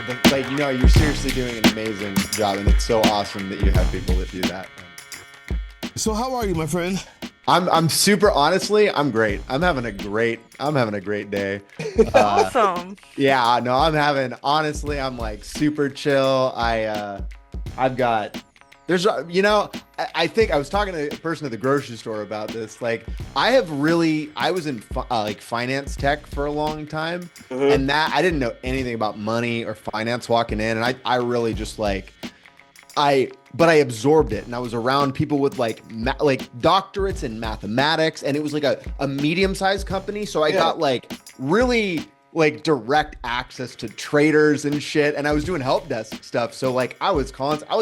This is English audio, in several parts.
you're seriously doing an amazing job, and it's so awesome that you have people that do that. So how are you, my friend? I'm super, honestly, I'm great. I'm having a great day. Uh, Awesome. yeah, no, honestly, I'm like super chill. I've got, I think I was talking to a person at the grocery store about this. Like, I was in like finance tech for a long time, Uh-huh. and that I didn't know anything about money or finance walking in, and I really just like, but I absorbed it, and I was around people with like doctorates in mathematics, and it was like a medium-sized company, so I got like really like direct access to traders and shit, and I was doing help desk stuff, so like I was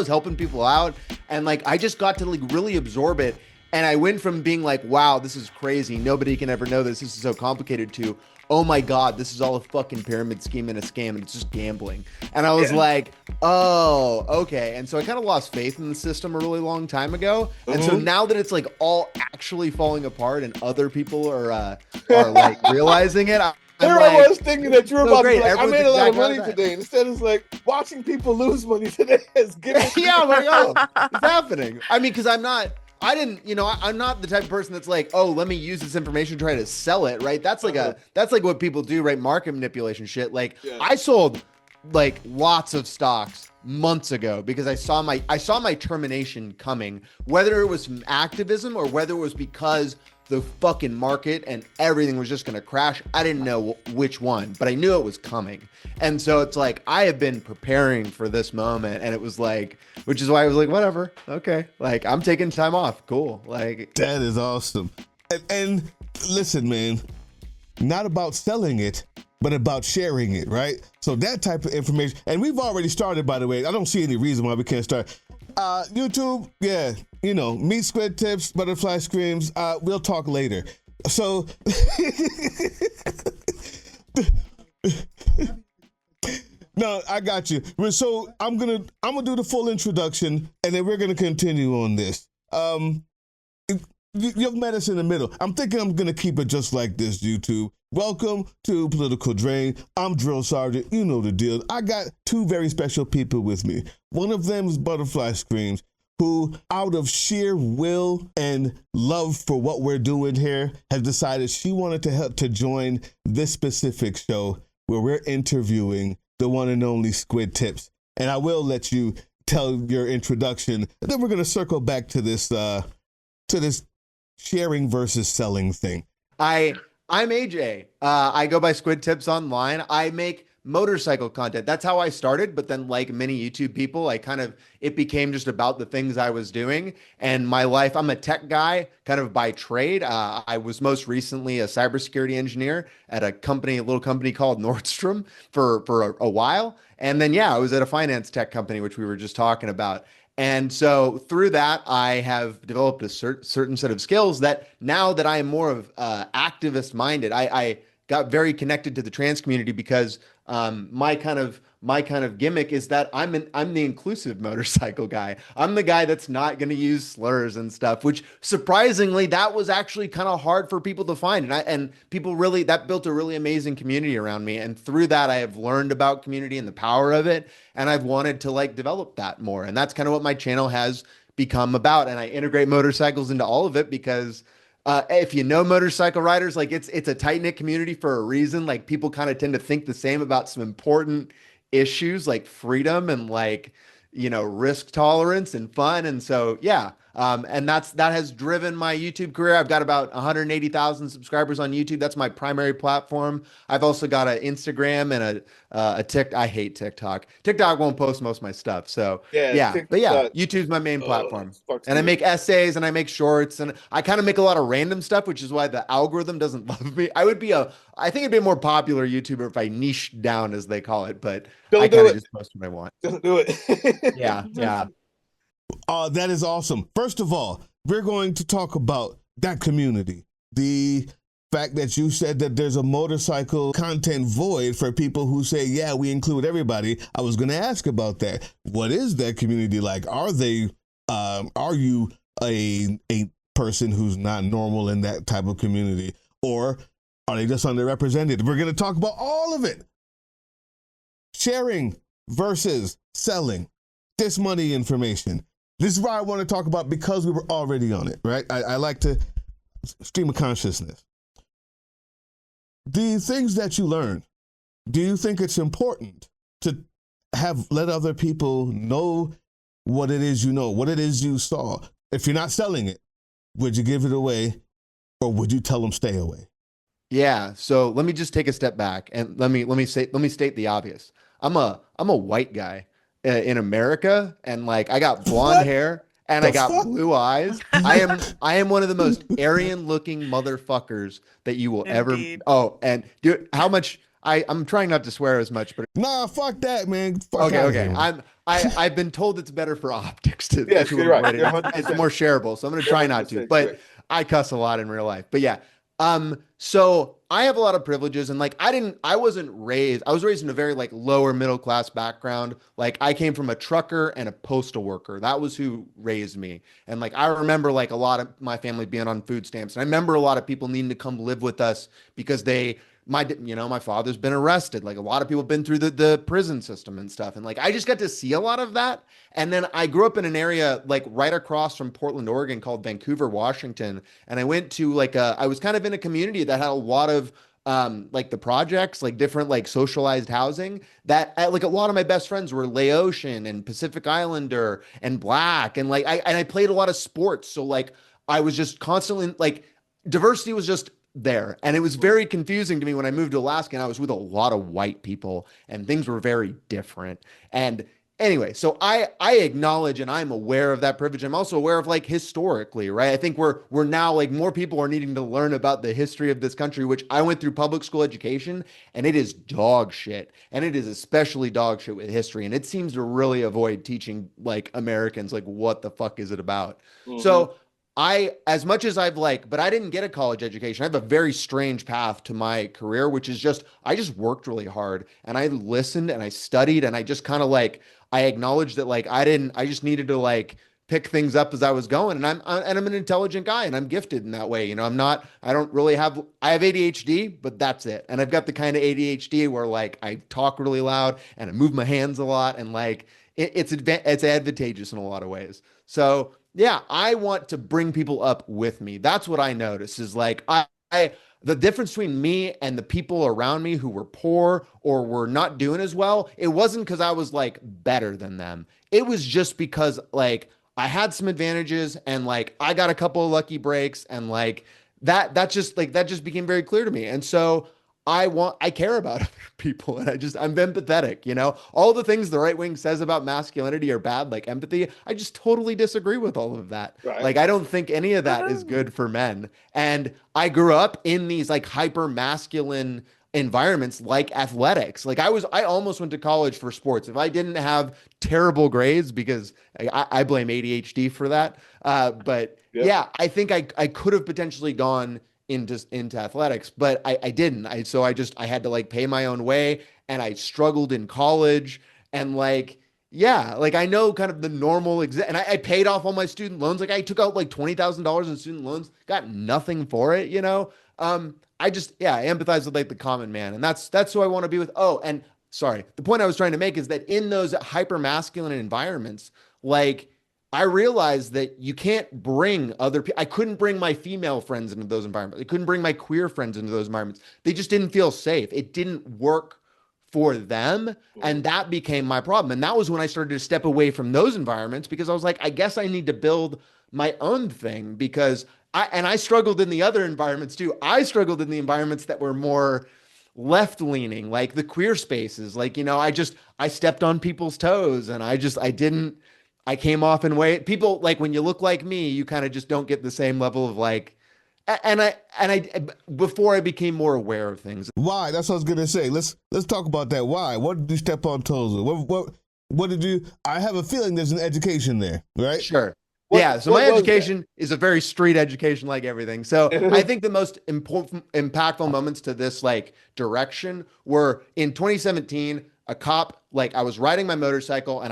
helping people out, and like I just got to like really absorb it, and I went from being like, wow, this is crazy, nobody can ever know this is so complicated, to oh my God, this is all a fucking pyramid scheme and a scam, and it's just gambling. And I was like, oh, okay. And so I kind of lost faith in the system a really long time ago. And so now that it's like all actually falling apart and other people are like realizing it, I'm Here I like, was thinking that you were so about great. to be like, I Everyone's made a lot of exactly money like that. today. Instead, it's like watching people lose money today has given. Yeah, I'm like, oh, it's happening. I mean, because I'm not the type of person that's like, oh, let me use this information to try to sell it, right? That's like what people do, right? Market manipulation shit. Like, I sold like lots of stocks months ago because I saw my termination coming, whether it was from activism or whether it was because the fucking market and everything was just going to crash. I didn't know which one, but I knew it was coming. And so it's like, I have been preparing for this moment, and it was like, which is why I was like, whatever. Okay. Like, I'm taking time off. Cool. Like, That is awesome. And listen, man, not about selling it, but about sharing it, right? So that type of information, and we've already started, by the way. I don't see any reason why we can't start. YouTube, meat squid tips, butterfly screams. We'll talk later. So, no, I got you. So I'm gonna do the full introduction, and then we're gonna continue on this. You've met us in the middle. I'm thinking I'm gonna keep it just like this, YouTube. Welcome to Political Drain. I'm Drill Sergeant. You know the deal. I got two very special people with me. One of them is Butterfly Screams, who, out of sheer will and love for what we're doing here, has decided she wanted to help to join this specific show where we're interviewing the one and only Squid Tips. And I will let you tell your introduction, and then we're gonna circle back to this sharing versus selling thing. I'm AJ. I go by Squid Tips online. I make motorcycle content. That's how I started. But then, like many YouTube people, it became just about the things I was doing and my life. I'm a tech guy kind of by trade. I was most recently a cybersecurity engineer at a little company called Nordstrom for a while. And then, I was at a finance tech company, which we were just talking about. And so through that, I have developed a certain set of skills that now that I am more of activist minded, I got very connected to the trans community because my kind of gimmick is that I'm the inclusive motorcycle guy. I'm the guy that's not going to use slurs and stuff, which surprisingly that was actually kind of hard for people to find, and people really, that built a really amazing community around me, and through that I have learned about community and the power of it, and I've wanted to like develop that more, and that's kind of what my channel has become about, and I integrate motorcycles into all of it because if you know motorcycle riders, like it's a tight knit community for a reason. Like people kind of tend to think the same about some important issues like freedom and like, risk tolerance and fun. And so, and that has driven my YouTube career. I've got about 180,000 subscribers on YouTube. That's my primary platform. I've also got an Instagram and a TikTok. I hate TikTok. TikTok won't post most of my stuff. So but YouTube's my main platform. And I make essays and I make shorts and I kind of make a lot of random stuff, which is why the algorithm doesn't love me. I think it'd be a more popular YouTuber if I niched down, as they call it, but I kind of just post what I want. Don't do it. Yeah. That is awesome. First of all, we're going to talk about that community. The fact that you said that there's a motorcycle content void for people who say, yeah, we include everybody. I was going to ask about that. What is that community like? Are you a person who's not normal in that type of community? Or are they just underrepresented? We're going to talk about all of it. Sharing versus selling this money information. This is why I want to talk about, because we were already on it, right? I like to stream of consciousness. The things that you learn, do you think it's important to let other people know what it is you know, what it is you saw? If you're not selling it, would you give it away, or would you tell them stay away? Yeah. So let me just take a step back and let me state the obvious. I'm a white guy in America, and like I got blonde What hair and I the got fuck? blue eyes. I am one of the most Aryan looking motherfuckers that you will ever. Indeed. Oh, and dude, how much I'm trying not to swear as much, but Nah, fuck that, man. Fuck okay, out of okay. here, man. I've been told it's better for optics Yes, to you're right. avoid it. You're It's 100%. more shareable, so I'm gonna try not to. 100% But correct. I cuss a lot in real life. But yeah. So I have a lot of privileges, and like I was raised in a very like lower middle class background. Like I came from a trucker and a postal worker. That was who raised me. And like I remember like a lot of my family being on food stamps. And I remember a lot of people needing to come live with us because my father's been arrested. Like a lot of people have been through the prison system and stuff. And like I just got to see a lot of that. And then I grew up in an area like right across from Portland, Oregon called Vancouver, Washington. And I went to I was kind of in a community that had a lot of like the projects, like different like socialized housing that like a lot of my best friends were Laotian and Pacific Islander and Black. And like I played a lot of sports. So like I was just constantly like diversity was just there. And it was very confusing to me when I moved to Alaska and I was with a lot of white people and things were very different. And anyway, so I acknowledge and I'm aware of that privilege. I'm also aware of like historically, right? I think we're now like more people are needing to learn about the history of this country, which I went through public school education and it is dog shit. And it is especially dog shit with history. And it seems to really avoid teaching like Americans like what the fuck is it about? Mhm. So as much as but I didn't get a college education. I have a very strange path to my career, which is I just worked really hard and I listened and I studied and I just kind of I acknowledged that I just needed to pick things up as I was going. And I'm an intelligent guy and I'm gifted in that way. You know, I don't really I have ADHD, but that's it. And I've got the kind of ADHD where I talk really loud and I move my hands a lot and it's advantageous in a lot of ways. So yeah, I want to bring people up with me. That's what I notice is the difference between me and the people around me who were poor or were not doing as well. It wasn't because I was better than them. It was just because I had some advantages and I got a couple of lucky breaks and that just became very clear to me. And so I care about other people and I'm empathetic, you know, all the things the right wing says about masculinity are bad, like empathy. I just totally disagree with all of that. Right. I don't think any of that is good for men. And I grew up in these hyper masculine environments like athletics. I almost went to college for sports. If I didn't have terrible grades, because I blame ADHD for that. But Yep. yeah, I think I could have potentially gone into athletics, but I didn't. I had to pay my own way and I struggled in college and yeah, I know kind of the normal and I paid off all my student loans. I took out $20,000 in student loans, got nothing for it, you know? I empathize with the common man and that's who I want to be with. Oh, and sorry, the point I was trying to make is that in those hyper masculine environments, I realized that you can't bring other people. I couldn't bring my female friends into those environments. I couldn't bring my queer friends into those environments. They just didn't feel safe. It didn't work for them. And that became my problem. And that was when I started to step away from those environments because I was I guess I need to build my own thing because I struggled in the other environments too. I struggled in the environments that were more left leaning, like the queer spaces. I stepped on people's toes and I came off in way people when you look like me, you kind of just don't get the same level of and I before I became more aware of things. Why? That's what I was gonna say. Let's talk about that. Why? What did you step on toes with? What did you? I have a feeling there's an education there, right? Sure. Yeah. So my education is a very street education, like everything. So I think the most important, impactful moments to this direction were in 2017. A cop, I was riding my motorcycle and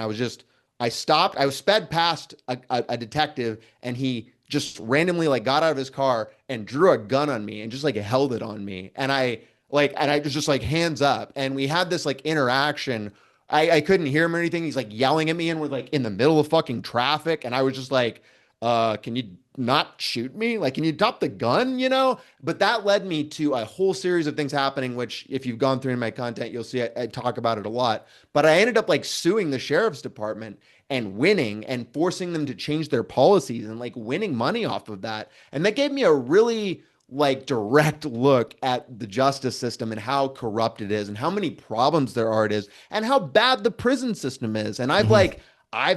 I stopped. I was sped past a detective and he just randomly got out of his car and drew a gun on me and just held it on me. And I was just hands up. And we had this interaction I couldn't hear him or anything. He's like yelling at me, and we're like in the middle of fucking traffic. And I was just like, can you not shoot me? Like, can you drop the gun, you know? But that led me to a whole series of things happening, which if you've gone through in my content, you'll see I talk about it a lot. But I ended up like suing the sheriff's department and winning and forcing them to change their policies and like winning money off of that. And that gave me a really like direct look at the justice system and how corrupt it is and how many problems there are it is and how bad the prison system is. And I've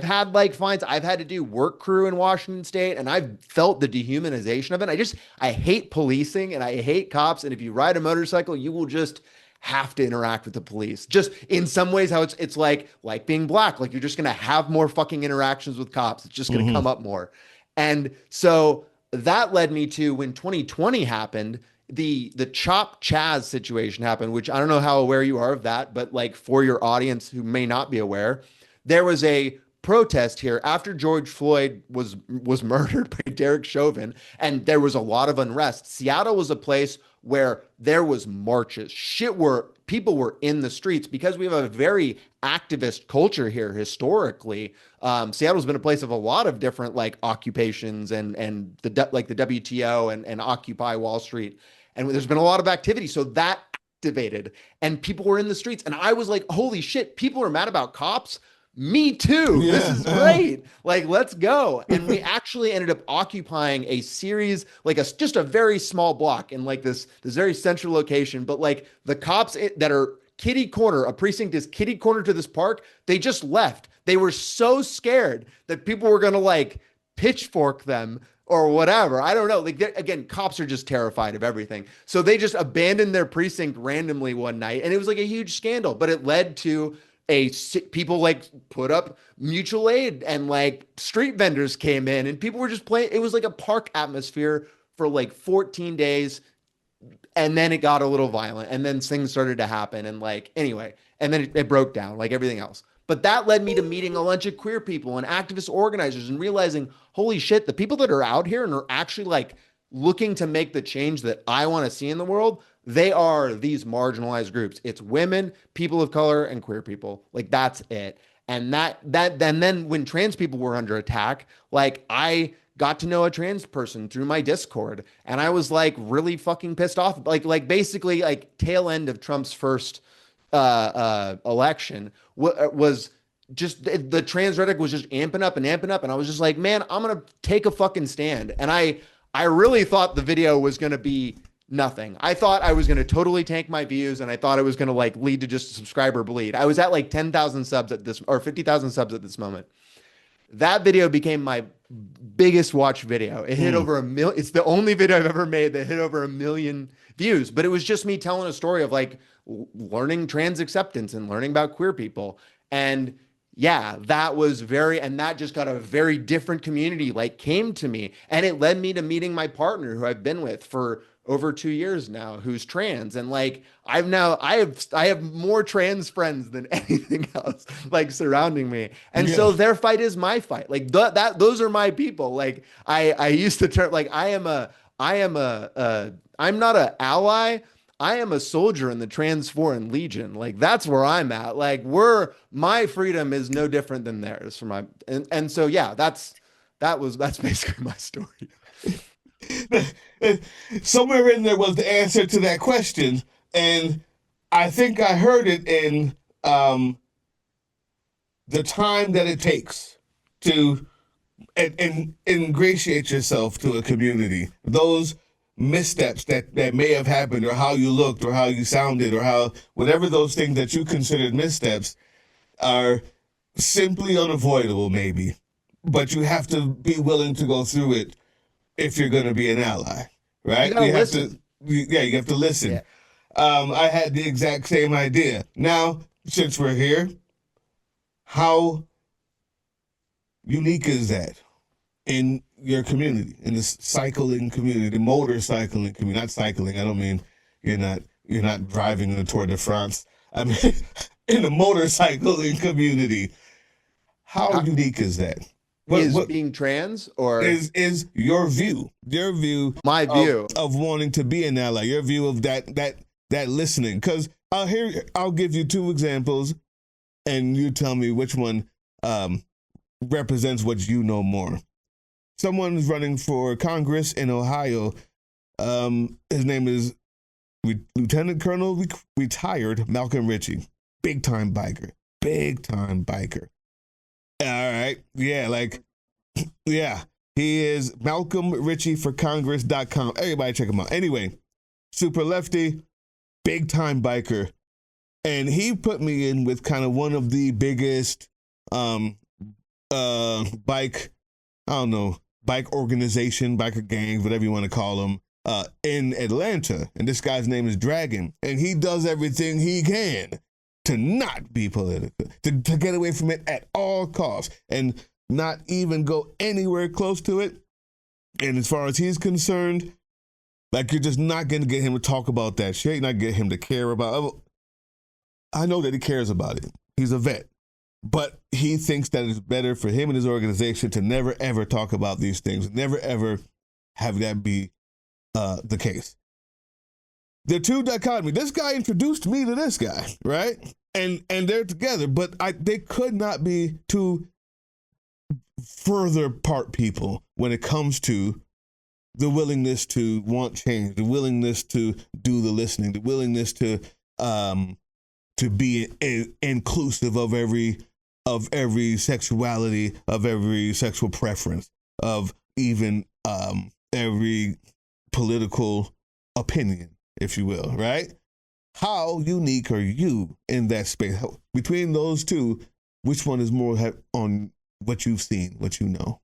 had like fines. I've had to do work crew in Washington State, and I've felt the dehumanization of it. I hate policing and I hate cops. And if you ride a motorcycle, you will just have to interact with the police. Just in some ways, how it's like being black. Like you're just gonna have more fucking interactions with cops. It's just gonna come up more. And so that led me to when 2020 happened, the Chop Chaz situation happened, which I don't know how aware you are of that, but like for your audience who may not be aware, there was a protest here after George Floyd was murdered by Derek Chauvin, and there was a lot of unrest. Seattle was a place where there was marches. People were in the streets because we have a very activist culture here historically. Seattle's been a place of a lot of different like occupations and the WTO and Occupy Wall Street, and there's been a lot of activity. So that activated, and people were in the streets, and I was like, holy shit, people are mad about cops. Me too. Yeah. This is great. Like, let's go. And we actually ended up occupying a series, like just a very small block in like this very central location. But like the cops that are kitty corner, a precinct is kitty corner to this park, they just left. They were so scared that people were going to like pitchfork them or whatever. I don't know. Like, again, cops are just terrified of everything. So they just abandoned their precinct randomly one night. And it was like a huge scandal, but it led to people like put up mutual aid and like street vendors came in and people were just playing. It was like a park atmosphere for like 14 days. And then it got a little violent and then things started to happen. And like, anyway, and then it broke down like everything else. But that led me to meeting a bunch of queer people and activist organizers and realizing, holy shit, the people that are out here and are actually like looking to make the change that I want to see in the world, they are these marginalized groups. It's women, people of color, and queer people. Like that's it. And then when trans people were under attack, like I got to know a trans person through my Discord, and I was like really fucking pissed off. Like basically like tail end of Trump's first election was just the trans rhetoric was just amping up, and I was just like, man, I'm gonna take a fucking stand. And I really thought the video was gonna be nothing. I thought I was going to totally tank my views, and I thought it was going to like lead to just subscriber bleed. I was at like 10,000 subs at this, or 50,000 subs at this moment. That video became my biggest watch video. It hit over 1 million. It's the only video I've ever made that hit over 1 million views, but it was just me telling a story of like learning trans acceptance and learning about queer people. And yeah, that just got a very different community like came to me, and it led me to meeting my partner who I've been with for over 2 years now, who's trans. And like, I have more trans friends than anything else like surrounding me. And so their fight is my fight. Like those are my people. Like I used to turn, like, I'm not an ally. I am a soldier in the Trans Foreign Legion. Like that's where I'm at. Like my freedom is no different than theirs for and so yeah, that's basically my story. Somewhere in there was the answer to that question, and I think I heard it in the time that it takes to ingratiate yourself to a community. Those missteps that may have happened, or how you looked, or how you sounded, or how whatever those things that you considered missteps are simply unavoidable, maybe. But you have to be willing to go through it if you're going to be an ally, right? You have to listen. Yeah. I had the exact same idea. Now, since we're here, how unique is that in your community, in the cycling community, the motorcycling community? Not cycling. I don't mean you're not driving the Tour de France. I mean, in the motorcycling community, how unique is that? What being trans, or is your view my view of wanting to be an ally, your view of that listening? Because I'll give you two examples. and you tell me which one represents what you know more. Someone's running for Congress in Ohio. His name is Lieutenant Colonel retired Malcolm Ritchie. Big time biker. Big time biker. All right. Yeah, like, yeah. He is Malcolm Ritchie for Congress.com. Everybody check him out. Anyway, super lefty, big time biker. And he put me in with kind of one of the biggest bike, I don't know, bike organization, biker gangs, whatever you want to call them, in Atlanta. And this guy's name is Dragon. And he does everything he can to not be political, to get away from it at all costs and not even go anywhere close to it. And as far as he's concerned, like, you're just not going to get him to talk about that shit. You're not get him to care about. I know that he cares about it. He's a vet. But he thinks that it's better for him and his organization to never, ever talk about these things, never, ever have that be the case. The two dichotomy. This guy introduced me to this guy, right? And they're together, but they could not be two further apart people when it comes to the willingness to want change, the willingness to do the listening, the willingness to be inclusive of every sexuality, of every sexual preference, of even every political opinion, if you will, right? How unique are you in that space? Between those two, which one is more on what you've seen, what you know?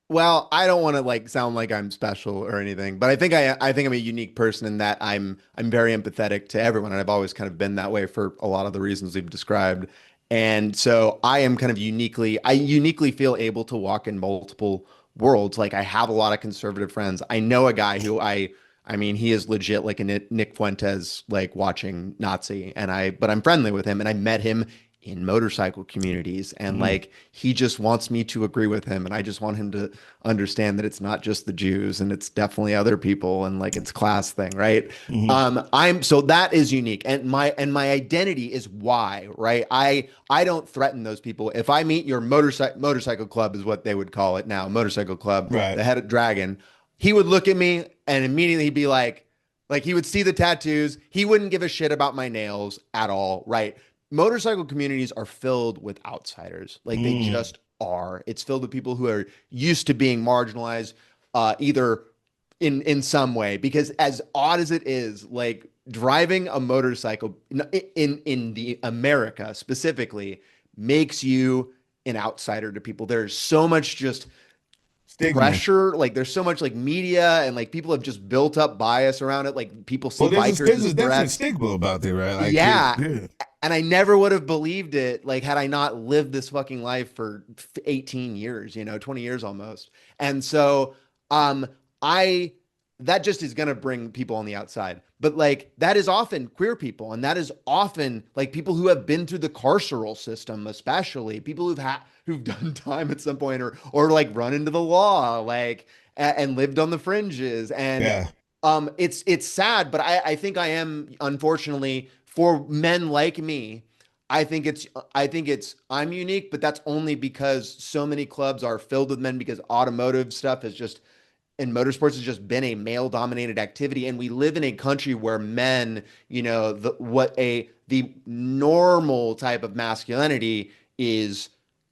Well, I don't want to like sound like I'm special or anything, but I think I'm a unique person in that I'm very empathetic to everyone, and I've always kind of been that way for a lot of the reasons we've described. And so I am kind of I uniquely feel able to walk in multiple worlds. Like, I have a lot of conservative friends. I know a guy who I mean, he is legit like a Nick Fuentes, like watching Nazi, but I'm friendly with him, and I met him in motorcycle communities, and like, he just wants me to agree with him, and I just want him to understand that it's not just the Jews, and it's definitely other people, and like, it's class thing, right? So that is unique, and my identity is why, right? I don't threaten those people. If I meet your motorcycle club is what they would call it now, motorcycle club, Right. the head of Dragon, he would look at me and immediately he'd be like, he would see the tattoos. He wouldn't give a shit about my nails at all, right? Motorcycle communities are filled with outsiders. Like, they just are. It's filled with people who are used to being marginalized, either in some way, because as odd as it is, like, driving a motorcycle in the America specifically makes you an outsider to people. There's so much just Stigma. pressure, like, there's so much like media, and like, people have just built up bias around it. Like, people see Well, bikers there's as a definite threats. stigma about it, right? Like, Yeah. yeah. And I never would have believed it, like, had I not lived this fucking life for 18 years, 20 years almost. And so, I that just is going to bring people on the outside. But like, that is often queer people, and that is often like people who have been through the carceral system, especially people who've done time at some point, or like run into the law, like, and lived on the fringes. And Yeah. it's sad, but I think I am, unfortunately, for men like me, I'm unique, but that's only because so many clubs are filled with men, because automotive stuff is just, and motorsports has just been a male dominated activity. And we live in a country where men, the normal type of masculinity is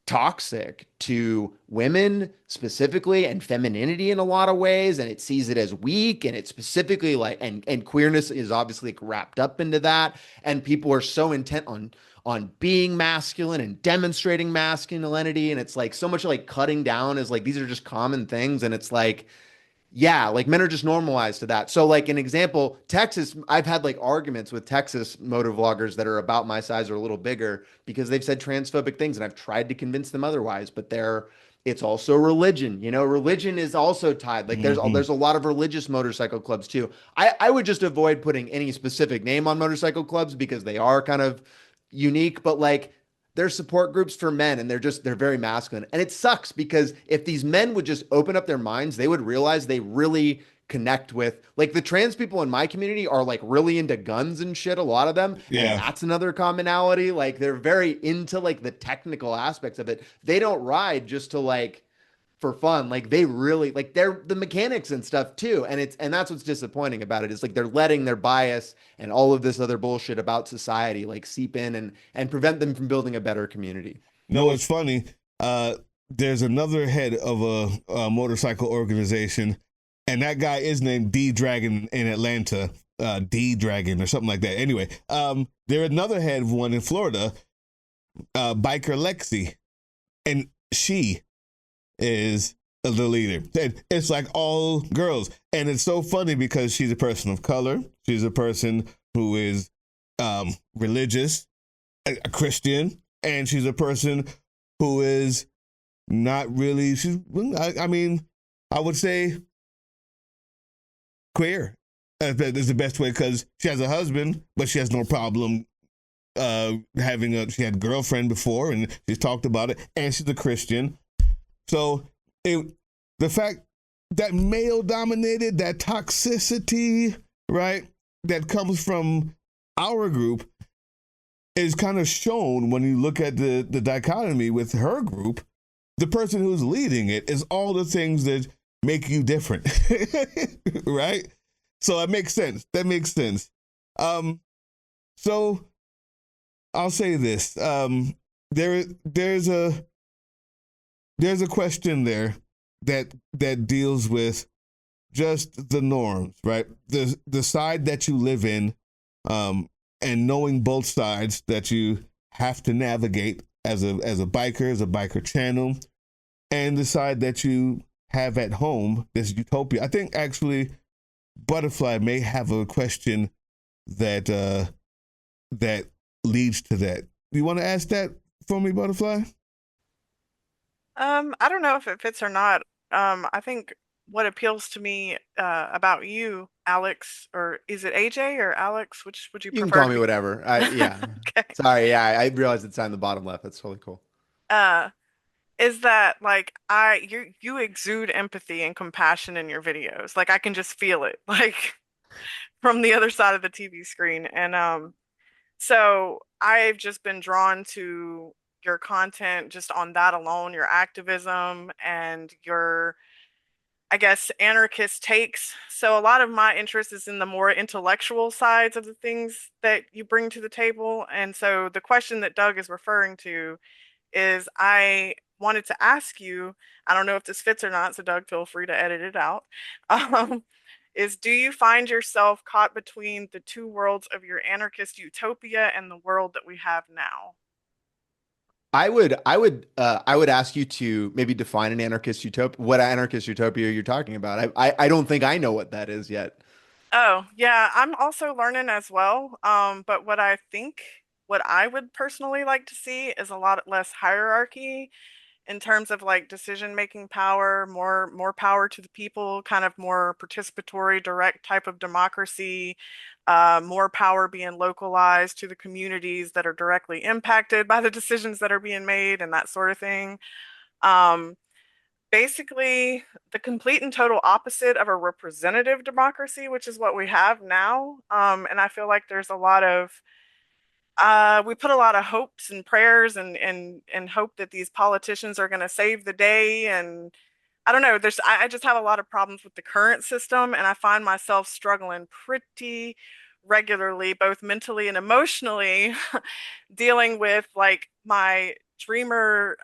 toxic to women specifically, and femininity in a lot of ways, and it sees it as weak, and it's specifically like, and queerness is obviously like wrapped up into that, and people are so intent on being masculine and demonstrating masculinity, and it's like so much like cutting down is like, these are just common things, and it's like, yeah, like, men are just normalized to that. So like, an example, Texas, I've had like arguments with Texas motor vloggers that are about my size or a little bigger, because they've said transphobic things, and I've tried to convince them otherwise, but it's also religion. Religion is also tied. Like, there's a lot of religious motorcycle clubs too. I would just avoid putting any specific name on motorcycle clubs, because they are kind of unique, but like, they're support groups for men, and they're very masculine. And it sucks, because if these men would just open up their minds, they would realize they really connect with. Like the trans people in my community are like really into guns and shit, a lot of them. And Yeah. that's another commonality. Like they're very into like the technical aspects of it. They don't ride just to like for fun. Like they really like they're the mechanics and stuff too. And that's what's disappointing about it is like they're letting their bias and all of this other bullshit about society like seep in and prevent them from building a better community. No, it's funny. There's another head of a motorcycle organization, and that guy is named D Dragon in Atlanta, D Dragon or something like that. Anyway, there's another head of one in Florida, biker Lexi, and she is the leader. And it's like all girls, and it's so funny because she's a person of color. She's a person who is religious, a Christian, and she's a person who is not really, I mean, I would say queer is the best way, because she has a husband, but she has no problem she had a girlfriend before, and she's talked about it, and she's a Christian. So the fact that male dominated, that toxicity, right, that comes from our group is kind of shown when you look at the dichotomy with her group. The person who's leading it is all the things that make you different, right? So that makes sense. That makes sense. So I'll say this. There's a question there that deals with just the norms, right? The side that you live in, and knowing both sides that you have to navigate as a biker channel, and the side that you have at home, this utopia. I think actually Butterfly may have a question that that leads to that. You want to ask that for me, Butterfly? I don't know if it fits or not. I think what appeals to me about you, Alex, or is it AJ or Alex? Which would you You can prefer call to me be? whatever. Yeah. Okay. Sorry. Yeah, I realized it's on the bottom left. That's totally cool. Uh, is that like you exude empathy and compassion in your videos. Like I can just feel it, like from the other side of the TV screen. And so I've just been drawn to your content just on that alone, your activism and your, I guess, anarchist takes. So a lot of my interest is in the more intellectual sides of the things that you bring to the table. And so the question that Doug is referring to is I wanted to ask you, I don't know if this fits or not, so Doug, feel free to edit it out. Um, is do you find yourself caught between the two worlds of your anarchist utopia and the world that we have now? I would ask you to maybe define an anarchist utopia. What anarchist utopia you're talking about? I don't think I know what that is yet. Oh, yeah, I'm also learning as well. But what I think, what I would personally like to see is a lot less hierarchy in terms of like decision making power, more power to the people, kind of more participatory, direct type of democracy, more power being localized to the communities that are directly impacted by the decisions that are being made and that sort of thing. Um, Basically, the complete and total opposite of a representative democracy, which is what we have now. And I feel like there's a lot of we put a lot of hopes and prayers and hope that these politicians are going to save the day. And I don't know, I just have a lot of problems with the current system, and I find myself struggling pretty regularly, both mentally and emotionally, dealing with like my dreamer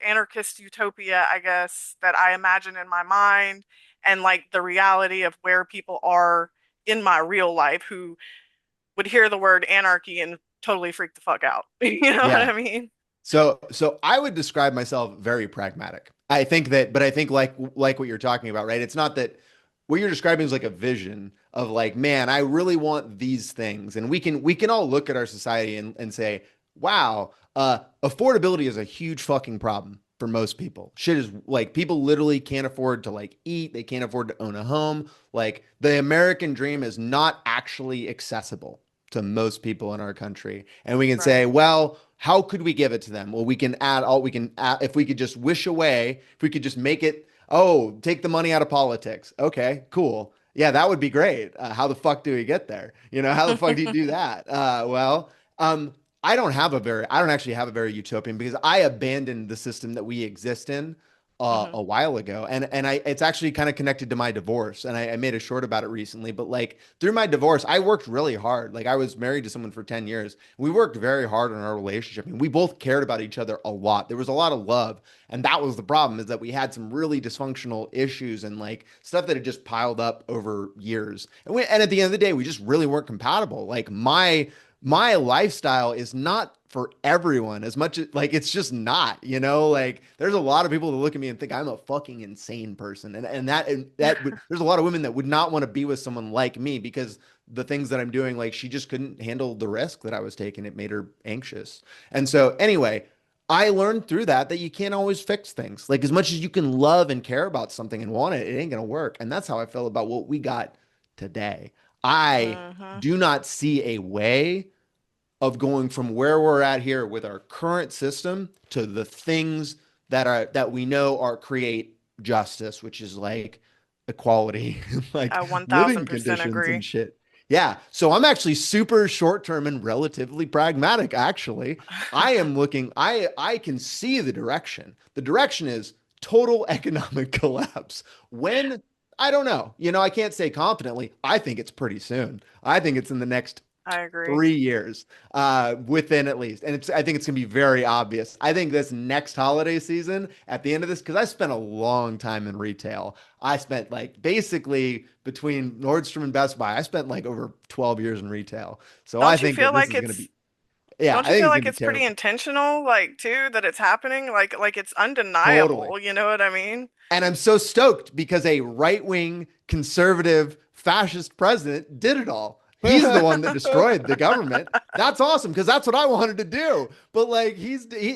anarchist utopia, I guess, that I imagine in my mind, and like the reality of where people are in my real life who would hear the word anarchy and totally freak the fuck out. You know what Yeah. I mean? So I would describe myself very pragmatic. I think that, but I think like what you're talking about, right? It's not that what you're describing is like a vision of like, man, I really want these things. And we can all look at our society and say, wow, affordability is a huge fucking problem for most people. Shit is like people literally can't afford to like eat, they can't afford to own a home. Like the American dream is not actually accessible to most people in our country. And we can Right. say, well, how could we give it to them? Well, we can add, if we could just wish away, if we could just make it Oh, take the money out of politics. Okay, cool. Yeah, that would be great. How the fuck do we get there? How the fuck do you do that? Um, I don't actually have a very utopian because I abandoned the system that we exist in Hmm. a while ago, and it's actually kind of connected to my divorce, and I made a short about it recently. But like through my divorce, I worked really hard. Like I was married to someone for 10 years. We worked very hard on our relationship, and we both cared about each other a lot. There was a lot of love, and that was the problem is that we had some really dysfunctional issues and like stuff that had just piled up over years. And at the end of the day, we just really weren't compatible. Like my lifestyle is not for everyone as much as like it's just not, like there's a lot of people that look at me and think I'm a fucking insane person. There's a lot of women that would not want to be with someone like me because the things that I'm doing, like she just couldn't handle the risk that I was taking. It made her anxious. And so anyway, I learned through that you can't always fix things. Like as much as you can love and care about something and want it, it ain't gonna work. And that's how I feel about what we got today. I Hmm. do not see a way of going from where we're at here with our current system to the things that we know are create justice, which is like equality, like I living 1000% conditions and agree. shit. Yeah. So I'm actually super short term and relatively pragmatic, actually. I can see the direction. The direction is total economic collapse. When I don't know. I can't say confidently. I think it's pretty soon. I think it's in the next I agree. 3 years, within at least. And I think it's going to be very obvious. I think this next holiday season, at the end of this, because I spent a long time in retail. I spent like basically between Nordstrom and Best Buy, I spent like over 12 years in retail. So I Don't you think that feel this like is going to be, it's yeah, don't I you think feel it's going like to be it's pretty terrible. intentional, like too, that it's happening? Like it's Totally. undeniable, you know what I mean? And I'm so stoked because a right wing conservative fascist president did it all. He's the one that destroyed the government. That's awesome because that's what I wanted to do. But like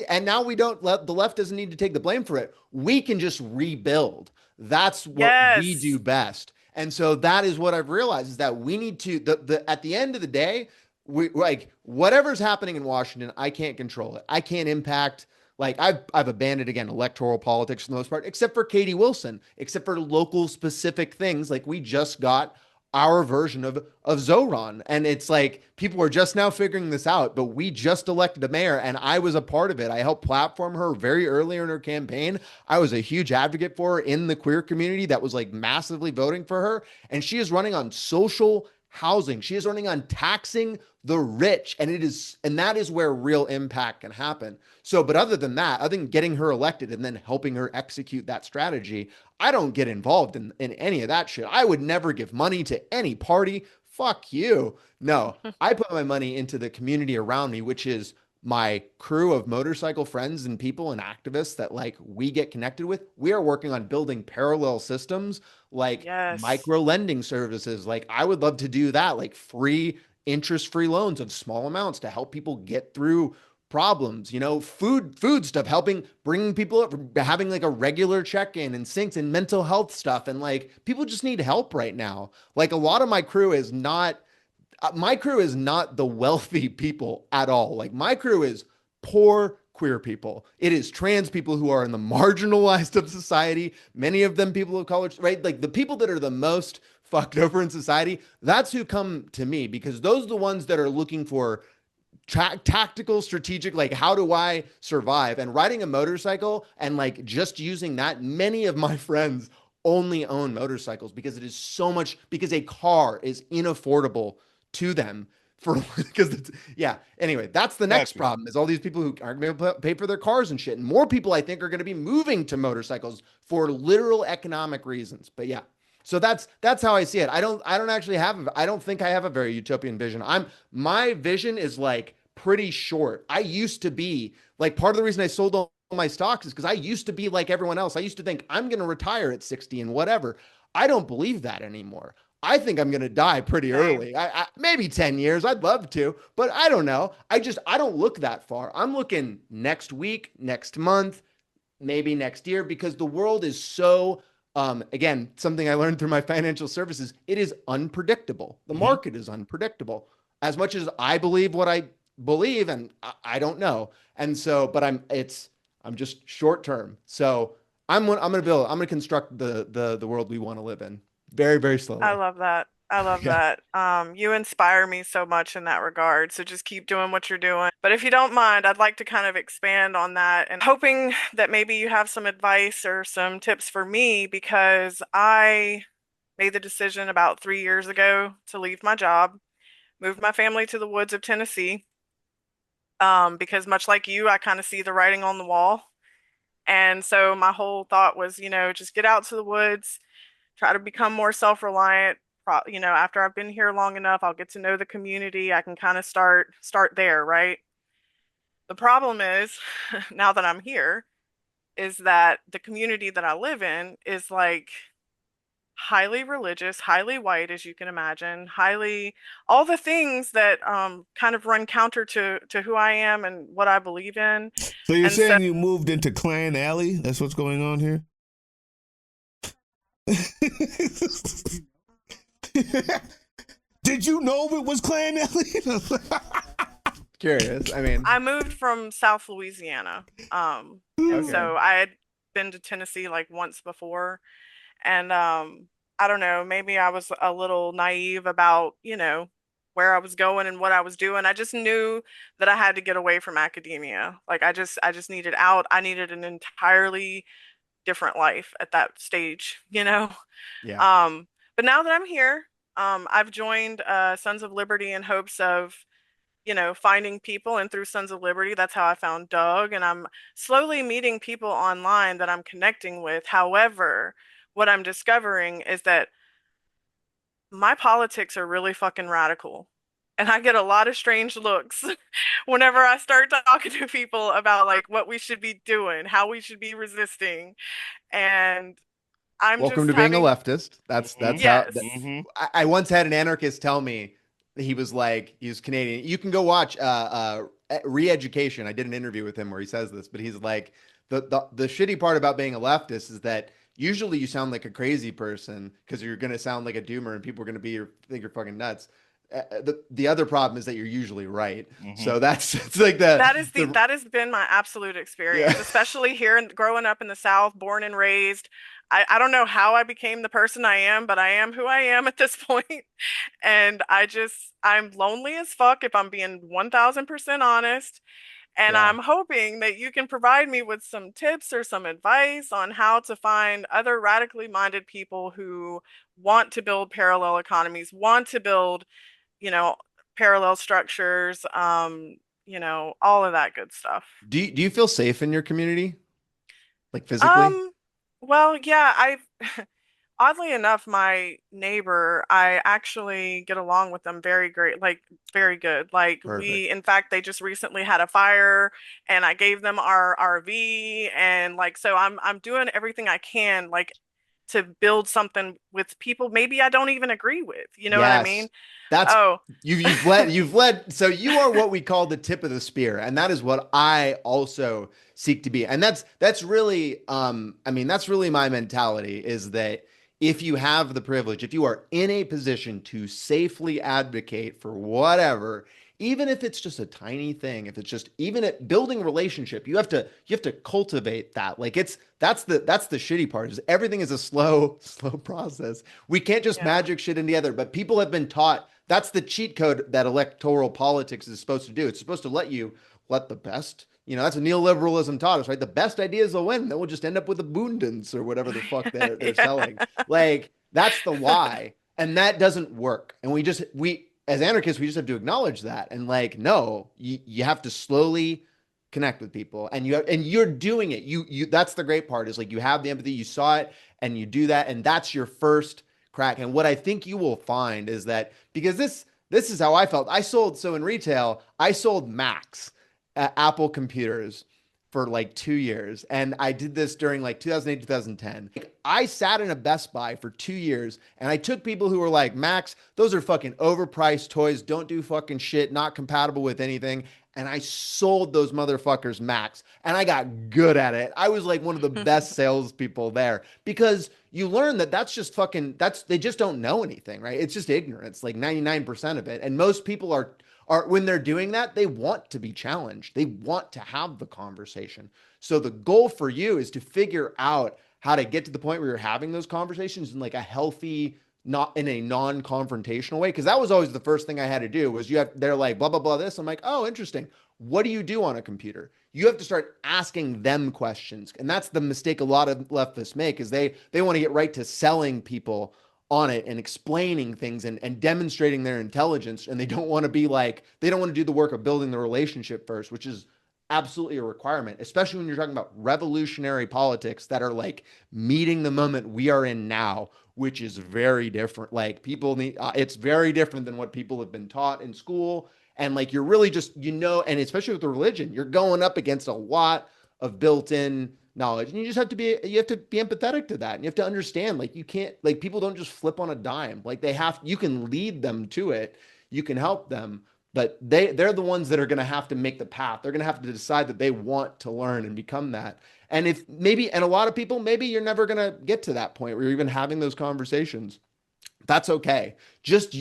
and now we don't let the left doesn't need to take the blame for it. We can just rebuild. That's what we do Yes. best. And so that is what I've realized is that we need to the at the end of the day, we like whatever's happening in Washington, I can't control it. I can't impact like I've abandoned again electoral politics for the most part, except for Katie Wilson, except for local specific things. Like we just got our version of Zoran, and it's like people are just now figuring this out. But we just elected a mayor, and I was a part of it. I helped platform her very early in her campaign. I was a huge advocate for her in the queer community that was like massively voting for her, and she is running on social housing. She is running on taxing the rich, and that is where real impact can happen. So, but other than that, other than getting her elected and then helping her execute that strategy, I don't get involved in any of that shit. I would never give money to any party. Fuck you. No, I put my money into the community around me, which is my crew of motorcycle friends and people and activists that like we get connected with. We are working on building parallel systems like Yes. micro lending services. Like I would love to do that, like free interest free loans of small amounts to help people get through problems, food stuff, helping bringing people up, having like a regular check-in and syncs and mental health stuff. And like people just need help right now. Like a lot of my crew is not the wealthy people at all. Like my crew is poor queer people. It is trans people who are in the marginalized of society. Many of them people of color, right? Like the people that are the most fucked over in society. That's who come to me because those are the ones that are looking for tactical, strategic, like how do I survive? And riding a motorcycle and like just using that. Many of my friends only own motorcycles because it is so much because a car is inaffordable to them for because yeah. Anyway, that's the next Gotcha. problem is all these people who aren't going to pay for their cars and shit. And more people I think are going to be moving to motorcycles for literal economic reasons. But yeah. So that's how I see it. I don't think I have a very utopian vision. My vision is like pretty short. I used to be like part of the reason I sold all my stocks is because I used to be like everyone else. I used to think I'm going to retire at 60 and whatever. I don't believe that anymore. I think I'm going to die pretty Same. early. Maybe 10 years. I'd love to, but I don't know. I don't look that far. I'm looking next week, next month, maybe next year because the world is so again, something I learned through my financial services, it is unpredictable. The Hmm. market is unpredictable. As much as I believe what I believe, and I don't know. And so, but I'm just short term. So I'm gonna construct the world we want to live in very, very I slowly. love that. I love Yeah. that. You inspire me so much in that regard. So just keep doing what you're doing. But if you don't mind, I'd like to kind of expand on that and hoping that maybe you have some advice or some tips for me because I made the decision about 3 years ago to leave my job, move my family to the woods of Tennessee. Because much like you, I kind of see the writing on the wall. And so my whole thought was, just get out to the woods, try to become more self-reliant. After I've been here long enough, I'll get to know the community. I can kind of start there, right? The problem is, now that I'm here, is that the community that I live in is like highly religious, highly white, as you can imagine, highly all the things that kind of run counter to who I am and what I believe in. So you're And so saying you moved into Clan Alley? That's what's going on here? Did you know it was Clan Alley? Curious. I mean, I moved from South Louisiana. And okay. so I had been to Tennessee like once before. And I don't know, maybe I was a little naive about, where I was going and what I was doing. I just knew that I had to get away from academia. Like I just needed out. I needed an entirely different life at that stage. Yeah. Um, but now that I'm here, I've joined Sons of Liberty in hopes of finding people. And through Sons of Liberty, that's how I found Doug. And I'm slowly meeting people online that I'm connecting with. However, what I'm discovering is that my politics are really fucking radical. And I get a lot of strange looks whenever I start talking to people about like what we should be doing, how we should be resisting. And I'm Welcome just to being a having, leftist. That's how yes. that, I once had an anarchist tell me he was like he was Canadian. You can go watch Re-Education. I did an interview with him where he says this, but he's like the shitty part about being a leftist is that usually you sound like a crazy person because you're gonna sound like a doomer and people are gonna think you're fucking nuts. The other problem is that you're usually right. So that's it's like the That has been my absolute yeah. experience, especially here and growing up in the South, born and raised. I don't know how I became the person I am, but I am who I am at this point. And I'm lonely as fuck if I'm being 1000% honest. And Yeah. I'm hoping that you can provide me with some tips or some advice on how to find other radically minded people who want to build parallel economies, want to build, you know, parallel structures, all of that good stuff. Do you feel safe in your community, like physically? Um, well, yeah, oddly enough, my neighbor, I actually get along with them very great, like very good. Like Perfect. in fact, they just recently had a fire and I gave them our RV and like so I'm doing everything I can like to build something with people maybe I don't even agree with. You know what I Yes. mean? That's Oh. you've led so you are what we call the tip of the spear, and that is what I also seek to be. And that's really I mean that's really my mentality is that if you have the privilege, if you are in a position to safely advocate for whatever, even if it's just a tiny thing, if it's just even at building relationship, you have to cultivate that. Like that's the shitty part is everything is a slow process. We can't just Yeah. magic shit in together, but people have been taught that's the cheat code that electoral politics is supposed to do. It's supposed to let the best, that's what neoliberalism taught us, right? The best ideas will win. Then we'll just end up with abundance or whatever the fuck they're Yeah. selling. Like that's the lie. And that doesn't work. And we as anarchists, we just have to acknowledge that. And like, no, you have to slowly connect with people and you're doing it. That's the great part is like you have the empathy, you saw it and you do that. And that's your first crack. And what I think you will find is that because this is how I felt. So in retail, I sold Macs, Apple computers for like 2 years. And I did this during like 2008, 2010. Like, I sat in a Best Buy for 2 years and I took people who were like, Macs, those are fucking overpriced toys, don't do fucking shit, not compatible with anything. And I sold those motherfuckers Macs and I got good at it. I was like one of the best salespeople there because you learn that that's just fucking, they just don't know anything, right? It's just ignorance, like 99% of it. And most people are when they're doing that, they want to be challenged. They want to have the conversation. So the goal for you is to figure out how to get to the point where you're having those conversations in like a healthy, not in a non-confrontational way. Cause that was always the first thing I had to do was they're like, blah, blah, blah, this. I'm like, oh, interesting. What do you do on a computer? You have to start asking them questions. And that's the mistake a lot of leftists make is they want to get right to selling people on it and explaining things and demonstrating their intelligence. And they don't want to be like, they don't want to do the work of building the relationship first, which is absolutely a requirement, especially when you're talking about revolutionary politics that are like meeting the moment we are in now, which is very different. Like people need, it's very different than what people have been taught in school. And like you're really just, and especially with the religion, you're going up against a lot of built-in knowledge. And you have to be empathetic to that. And you have to understand, like, you can't, like, people don't just flip on a dime. Like, you can lead them to it, you can help them, but they're the ones that are going to have to make the path. They're going to have to decide that they want to learn and become that. And and a lot of people, maybe you're never going to get to that point where you're even having those conversations. That's okay. Just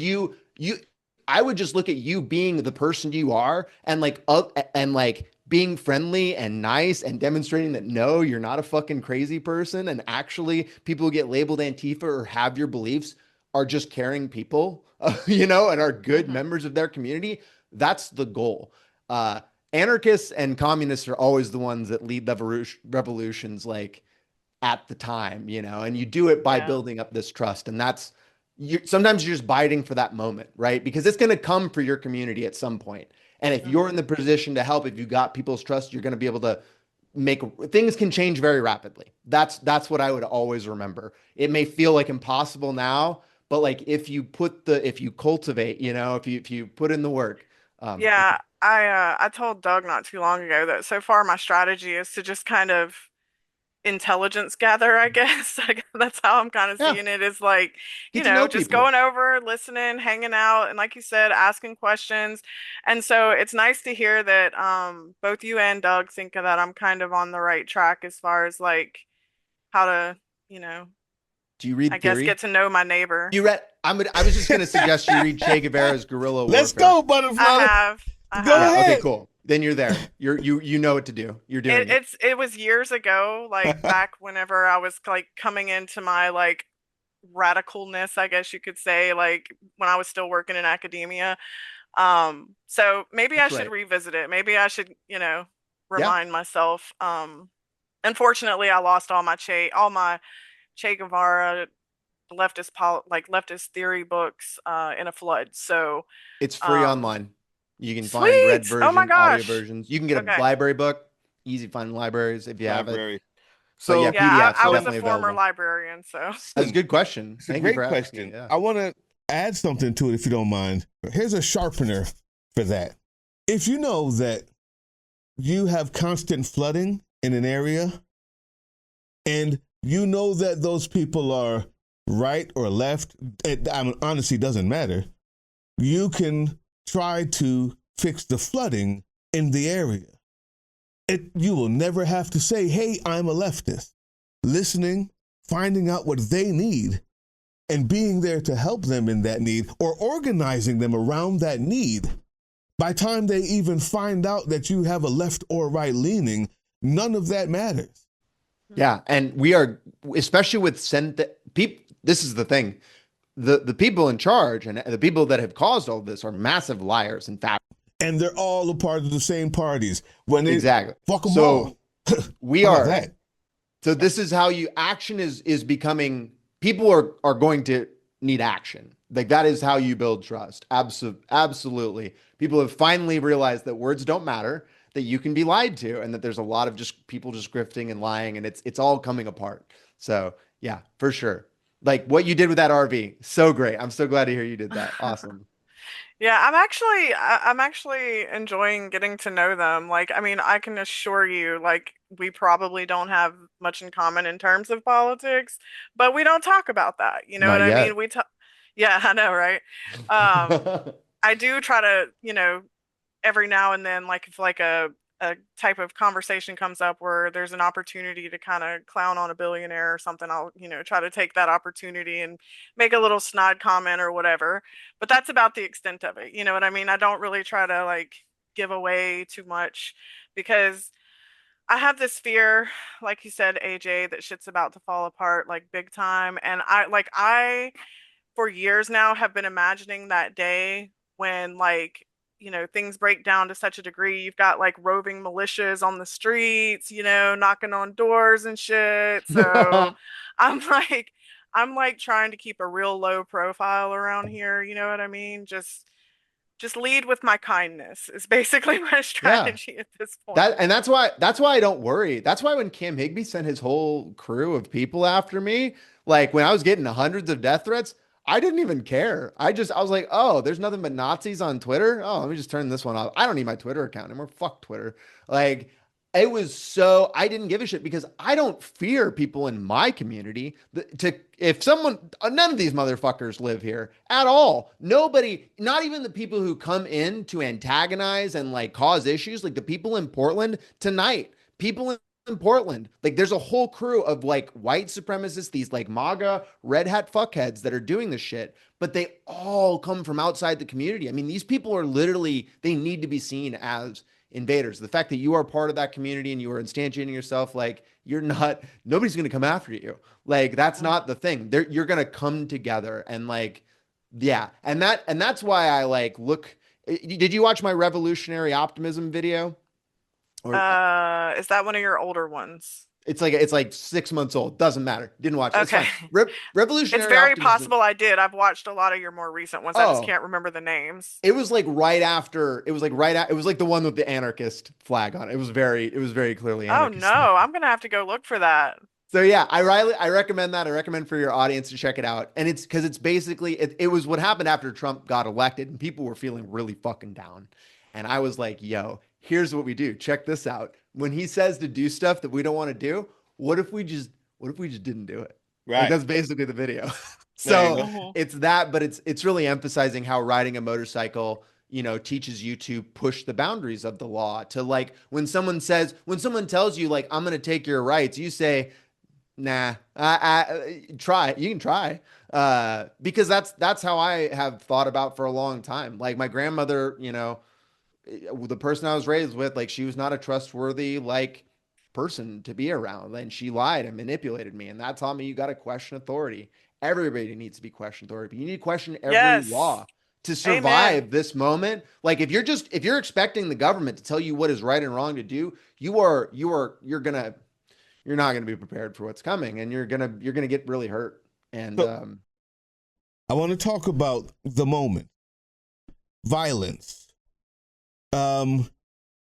I would just look at you being the person you are and like being friendly and nice and demonstrating that no, you're not a fucking crazy person. And actually, people who get labeled Antifa or have your beliefs are just caring people, and are good Mhm. members of their community. That's the goal. Anarchists and communists are always the ones that lead revolutions, like at the time, and you do it by Yeah. building up this trust. And sometimes you're just biding for that moment, right? Because it's going to come for your community at some point. And if you're in Mhm. the position to help, if you got people's trust, you're going to be able to make things can change very rapidly. That's what I would always remember. It may feel like impossible now, but like if you cultivate, if you put in the work, it Yeah, I told Doug not too long ago that so far my strategy is to just kind of intelligence gather, I guess. That's how I'm kind of yeah, seeing it is like, get to know just people. going over, listening, hanging out, and like you said, asking questions. And so it's nice to hear that both you and Doug think that I'm kind of on the right track as far as like how to, you know, Do you I read guess theory? get to know my neighbor. You read? I was just going to suggest you read Che Guevara's Guerrilla Let's Warfare. go, I butterfly. have. I Go Yeah. have. Okay. ahead. Cool. Then you're there. You know what to do. You're doing it. It was years ago, like back whenever I was like coming into my like radicalness, I guess you could say, like when I was still working in academia. So maybe I That's should right. revisit it. Maybe I should, Yeah. remind myself. Unfortunately, I lost all my Che Guevara leftist theory books in a flood. So, It's free um, online. You can find read sweet. Oh my version, audio gosh. versions. You can get a Okay. library book. Easy to find in libraries if you have it. Library. But yeah, So, Yeah, PDFs I are was a definitely former available. librarian, so. That's a listen, good question. it's a Thank you great for asking. question. Yeah. I want to add something to it if you don't mind. Here's a sharpener for that. If you know that you have constant flooding in an area and you know that those people are right or left, honestly doesn't matter. You can try to fix the flooding in the area. You will never have to say, hey, I'm a leftist. Listening, finding out what they need, and being there to help them in that need or organizing them around that need. By the time they even find out that you have a left or right leaning, none of that matters. Yeah. And we are, especially with people, this is the thing. The people in charge and the people that have caused all this are massive liars. In fact, And they're all a part of the same parties. When they exactly. fuck them So all. we How about are. that? So this is how action is becoming. People are going to need action. Like that is how you build trust. Absolutely. People have finally realized that words don't matter, that you can be lied to, and that there's a lot of just people just grifting and lying, and it's all coming apart. So yeah, for sure. Like what you did with that RV, so great. I'm so glad to hear you did that. Awesome. Yeah, I'm actually enjoying getting to know them. Like, I mean, I can assure you, like, we probably don't have much in common in terms of politics, but we don't talk about that. You know what Not I mean? yet. We talk, yeah, I know, right? Um, I do try to, every now and then, like if like a type of conversation comes up where there's an opportunity to kind of clown on a billionaire or something, I'll, try to take that opportunity and make a little snide comment or whatever. But that's about the extent of it. You know what I mean? I don't really try to like give away too much because I have this fear, like you said, AJ, that shit's about to fall apart like big time. And I for years now have been imagining that day when like things break down to such a degree. You've got like roving militias on the streets, knocking on doors and shit. So i'm like I'm like trying to keep a real low profile around here, you know what I mean? Just lead with my kindness is basically my Yeah. strategy at this point. That's why I don't worry. That's why when Cam Higby sent his whole crew of people after me, like when I was getting hundreds of death threats, I didn't even care. I was like, oh, there's nothing but Nazis on Twitter. Oh, let me just turn this one off. I don't need my Twitter account anymore. Fuck Twitter. Like it was so I didn't give a shit because I don't fear people in my community. To if someone none of these motherfuckers live here at all. Nobody, not even the people who come in to antagonize and like cause issues, like the people in Portland tonight. People in Portland, like there's a whole crew of like white supremacists, these like MAGA red hat fuckheads that are doing this shit, but they all come from outside the community. I mean, these people are literally, they need to be seen as invaders. The fact that you are part of that community and you are instantiating yourself, like you're not, nobody's going to come after you. Like that's not the thing. You're going to come together and like, yeah. And that's why I like look. Did you watch my revolutionary optimism video? Or Is that one of your older ones? it's like 6 months old. Doesn't matter. Didn't watch it. It's Okay. fine. It's Revolutionary very optimism. possible I did. I've watched a lot of your more recent ones. I just Oh, can't remember the names. it was like right after. It was like right. It was like the one with the anarchist flag on it. It was very. It was very clearly Oh anarchist. no, I'm gonna have to go look for that. So yeah, I recommend that. I recommend for your audience to check it out. And it's because it's basically it was what happened after Trump got elected and people were feeling really fucking down. And I was like, yo, here's what we do. Check this out. When he says to do stuff that we don't want to do, what if we just didn't do it? Like Right. that's basically the video. There you So go. Hmm. it's that, but it's really emphasizing how riding a motorcycle, teaches you to push the boundaries of the law. To like when someone tells you like I'm gonna take your rights, you say, nah, try. You can try. Because that's how I have thought about for a long time. Like my grandmother, the person I was raised with, like she was not a trustworthy like person to be around, and she lied and manipulated me, and that taught me you got to question authority. Everybody needs to be questioned authority, but you need to question every Yes. law to Amen. survive this moment. Like if you're expecting the government to tell you what is right and wrong to do, you're not gonna be prepared for what's coming, and you're gonna get really hurt. And So I want to talk about the moment, violence, um,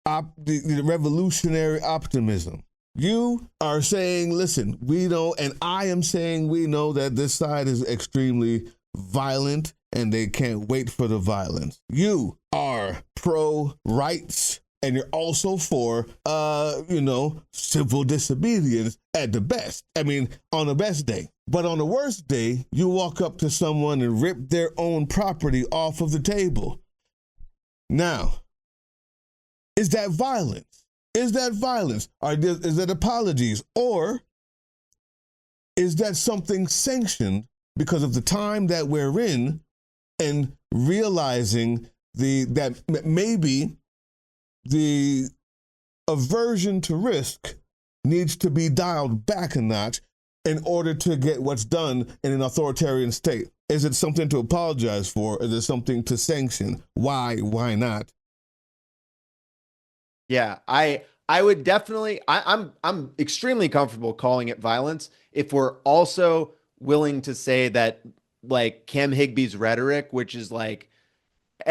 the revolutionary optimism. You are saying, listen, we know, and I am saying we know that this side is extremely violent and they can't wait for the violence. You are pro rights and you're also for, civil disobedience at the best. I mean, on the best day. But on the worst day, you walk up to someone and rip their own property off of the table. Now, is that violence? Is that violence? Is that apologies? Or is that something sanctioned because of the time that we're in and realizing that maybe the aversion to risk needs to be dialed back a notch in order to get what's done in an authoritarian state? Is it something to apologize for? Is it something to sanction? Why? Why not? yeah, I would definitely I'm extremely comfortable calling it violence if we're also willing to say that like Cam Higby's rhetoric, which is like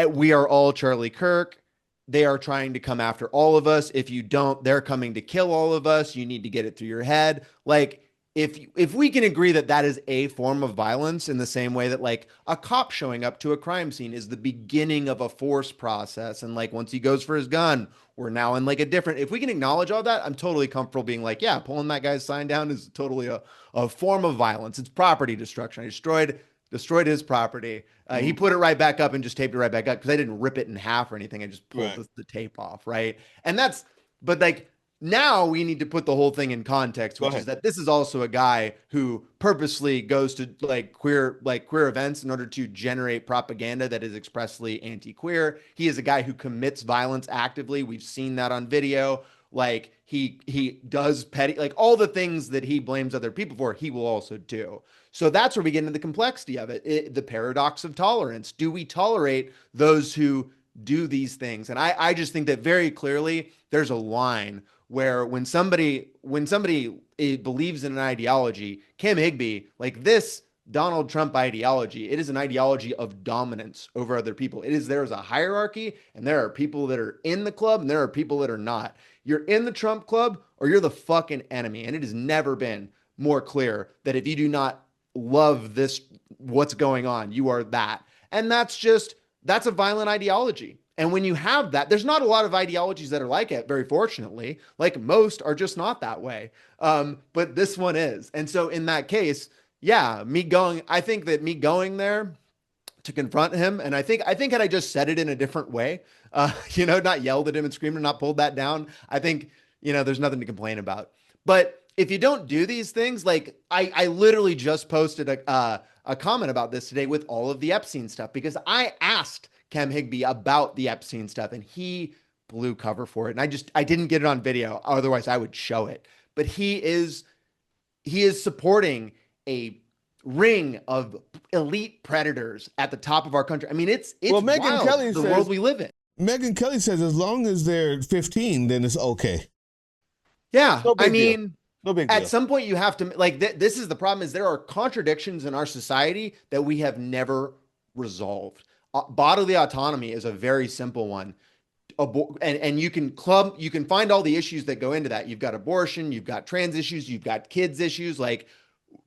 we are all Charlie Kirk. They are trying to come after all of us. If you don't, they're coming to kill all of us. You need to get it through your head. Like if we can agree that that is a form of violence in the same way that like a cop showing up to a crime scene is the beginning of a force process, and like once he goes for his gun, we're now in like a different. If we can acknowledge all that, I'm totally comfortable being like, yeah, pulling that guy's sign down is totally a form of violence. It's property destruction. I destroyed his property. He put it right back up and just taped it right back up because I didn't rip it in half or anything. I just pulled Right. the tape off, right? And but like now we need to put the whole thing in context, Go which is ahead. that this is also a guy who purposely goes to queer events in order to generate propaganda that is expressly anti-queer. He is a guy who commits violence actively. We've seen that on video. Like he does petty, like all the things that he blames other people for, he will also do. So that's where we get into the complexity of it, the paradox of tolerance. Do we tolerate those who do these things? And I just think that very clearly there's a line where when somebody believes in an ideology, Kim Higby, like this Donald Trump ideology, it is an ideology of dominance over other people. There is a hierarchy, and there are people that are in the club, and there are people that are not. You're in the Trump club, or you're the fucking enemy. And it has never been more clear that if you do not love this, what's going on, you are that. And that's a violent ideology. And when you have that, there's not a lot of ideologies that are like it, very fortunately. Like most are just not that way. But this one is. And so in that case, yeah, I think that me going there to confront him, and I think had I just said it in a different way, not yelled at him and screamed and not pulled that down, I think, there's nothing to complain about. But if you don't do these things, like I literally just posted a comment about this today with all of the Epstein stuff because I asked Cam Higby about the Epstein stuff, and he blew cover for it. And I didn't get it on video. Otherwise, I would show it. But he is supporting a ring of elite predators at the top of our country. I mean, it's Well, Megyn wild, Kelly the says- world we live in. Megyn Kelly says as long as they're 15, then it's okay. Yeah, No big I mean, No big deal. at some point you have to like this is the problem is there are contradictions in our society that we have never resolved. Bodily autonomy is a very simple one. And you can find all the issues that go into that. You've got abortion, you've got trans issues, you've got kids issues, like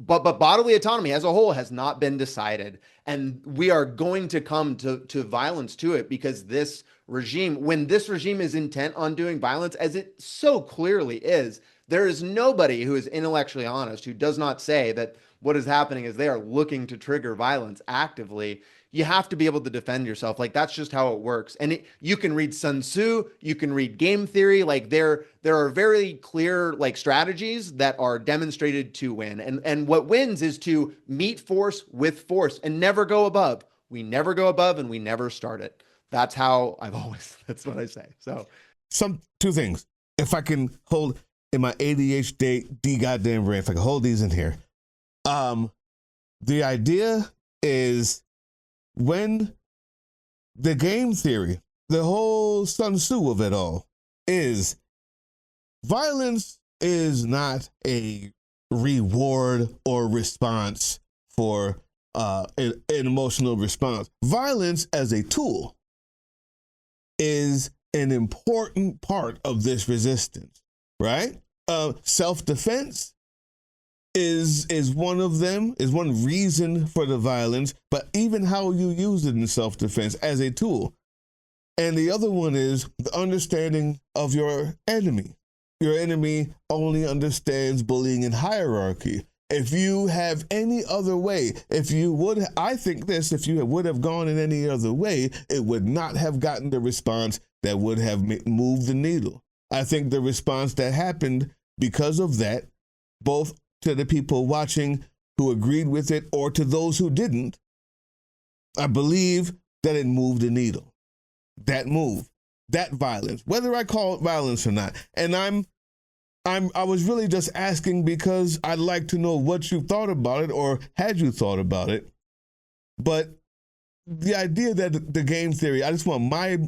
but bodily autonomy as a whole has not been decided. And we are going to come to violence to it because when this regime is intent on doing violence, as it so clearly is, there is nobody who is intellectually honest who does not say that what is happening is they are looking to trigger violence actively. You have to be able to defend yourself. Like that's just how it works. And you can read Sun Tzu, you can read game theory. Like there are very clear like strategies that are demonstrated to win. And what wins is to meet force with force and never go above. We never go above and we never start it. That's how that's what I say. So Two things. If I can hold in my ADHD goddamn brain, if I can hold these in here. The idea is when the game theory, the whole Sun Tzu of it all is violence is not a reward or response for an emotional response. Violence as a tool is an important part of this resistance, right? Self-defense is one of them, is one reason for the violence, but even how you use it in self-defense as a tool. And the other one is the understanding of your enemy. Your enemy only understands bullying and hierarchy. If you have any other way, if you would have gone in any other way, it would not have gotten the response that would have moved the needle. I think the response that happened because of that, both to the people watching who agreed with it or to those who didn't, I believe that it moved the needle. That move, that violence, whether I call it violence or not. And I was really just asking because I'd like to know what you thought about it or had you thought about it. But the idea that the game theory, I just want my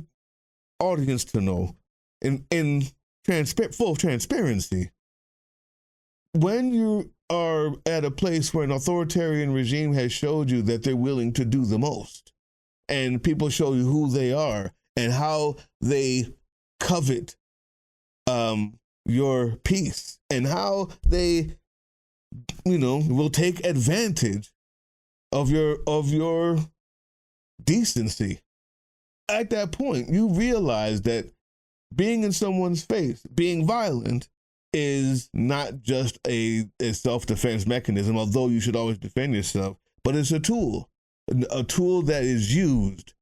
audience to know in full transparency, when you are at a place where an authoritarian regime has showed you that they're willing to do the most, and people show you who they are and how they covet your peace and how they, will take advantage of your decency. At that point, you realize that being in someone's face, being violent, is not just a self-defense mechanism, although you should always defend yourself, but it's a tool that is used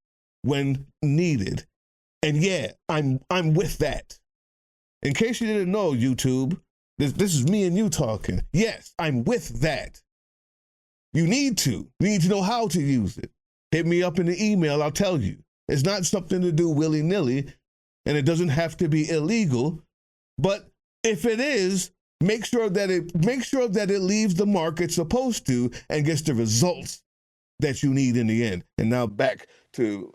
when needed. And yeah, I'm with that. In case you didn't know, YouTube, this is me and you talking. Yes, I'm with that. You need to know how to use it. Hit me up in the email, I'll tell you. It's not something to do willy-nilly, and it doesn't have to be illegal. But if it is, make sure that it leaves the mark it's supposed to and gets the results that you need in the end. And now back to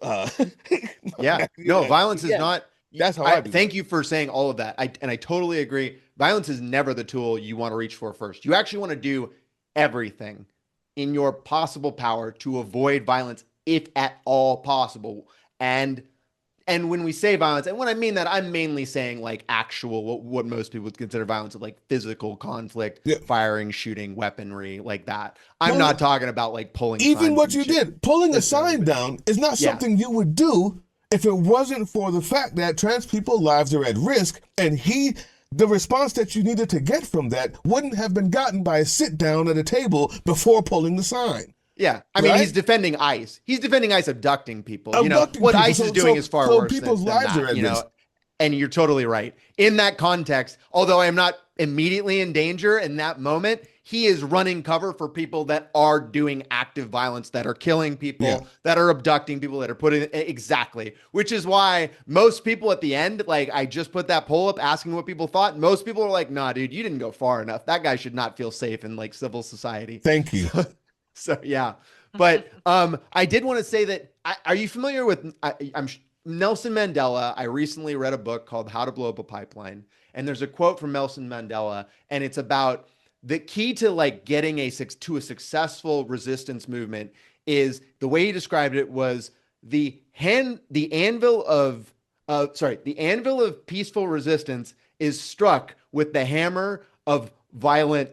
violence is not. That's how I do thank you for saying all of that. I totally agree. Violence is never the tool you want to reach for first. You actually want to do everything in your possible power to avoid violence, if at all possible. And when we say violence, and when I mean that, I'm mainly saying like actual, what most people would consider violence, like physical conflict, firing, shooting, weaponry, like that. I'm not talking about like pulling. Even what you did, pulling a sign down, is not something you would do if it wasn't for the fact that trans people's lives are at risk, and the response that you needed to get from that wouldn't have been gotten by a sit down at a table before pulling the sign. Yeah, I mean, he's defending ICE. He's defending ICE abducting people. What ICE is doing is far worse people's lives are at risk. And you're totally right. In that context, although I am not immediately in danger in that moment, he is running cover for people that are doing active violence, that are killing people, that are abducting people, that are putting exactly. Which is why most people at the end, like I just put that poll up asking what people thought. Most people are like, nah, dude, you didn't go far enough. That guy should not feel safe in like civil society. Thank you. So yeah, but I did want to say that. Are you familiar with? I'm Nelson Mandela. I recently read a book called How to Blow Up a Pipeline, and there's a quote from Nelson Mandela, and it's about the key to like getting a successful resistance movement is the way he described it was the anvil of peaceful resistance is struck with the hammer of violent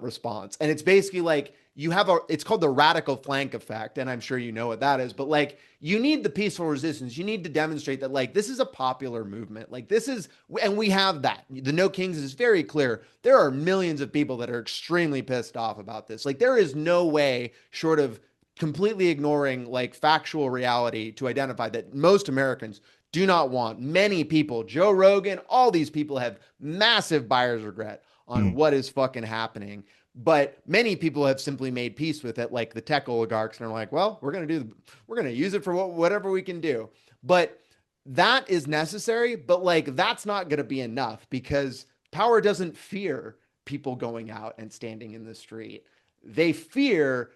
response, and it's basically like. It's called the radical flank effect. And I'm sure you know what that is, but like you need the peaceful resistance. You need to demonstrate that like, this is a popular movement. Like this is, and we have that. The No Kings is very clear. There are millions of people that are extremely pissed off about this. Like there is no way short of completely ignoring like factual reality to identify that most Americans do not want. Many people, Joe Rogan, all these people have massive buyer's regret on what is fucking happening. But many people have simply made peace with it, like the tech oligarchs, and are like, well, we're going to use it for whatever we can do. But that is necessary, but like that's not going to be enough because power doesn't fear people going out and standing in the street. They fear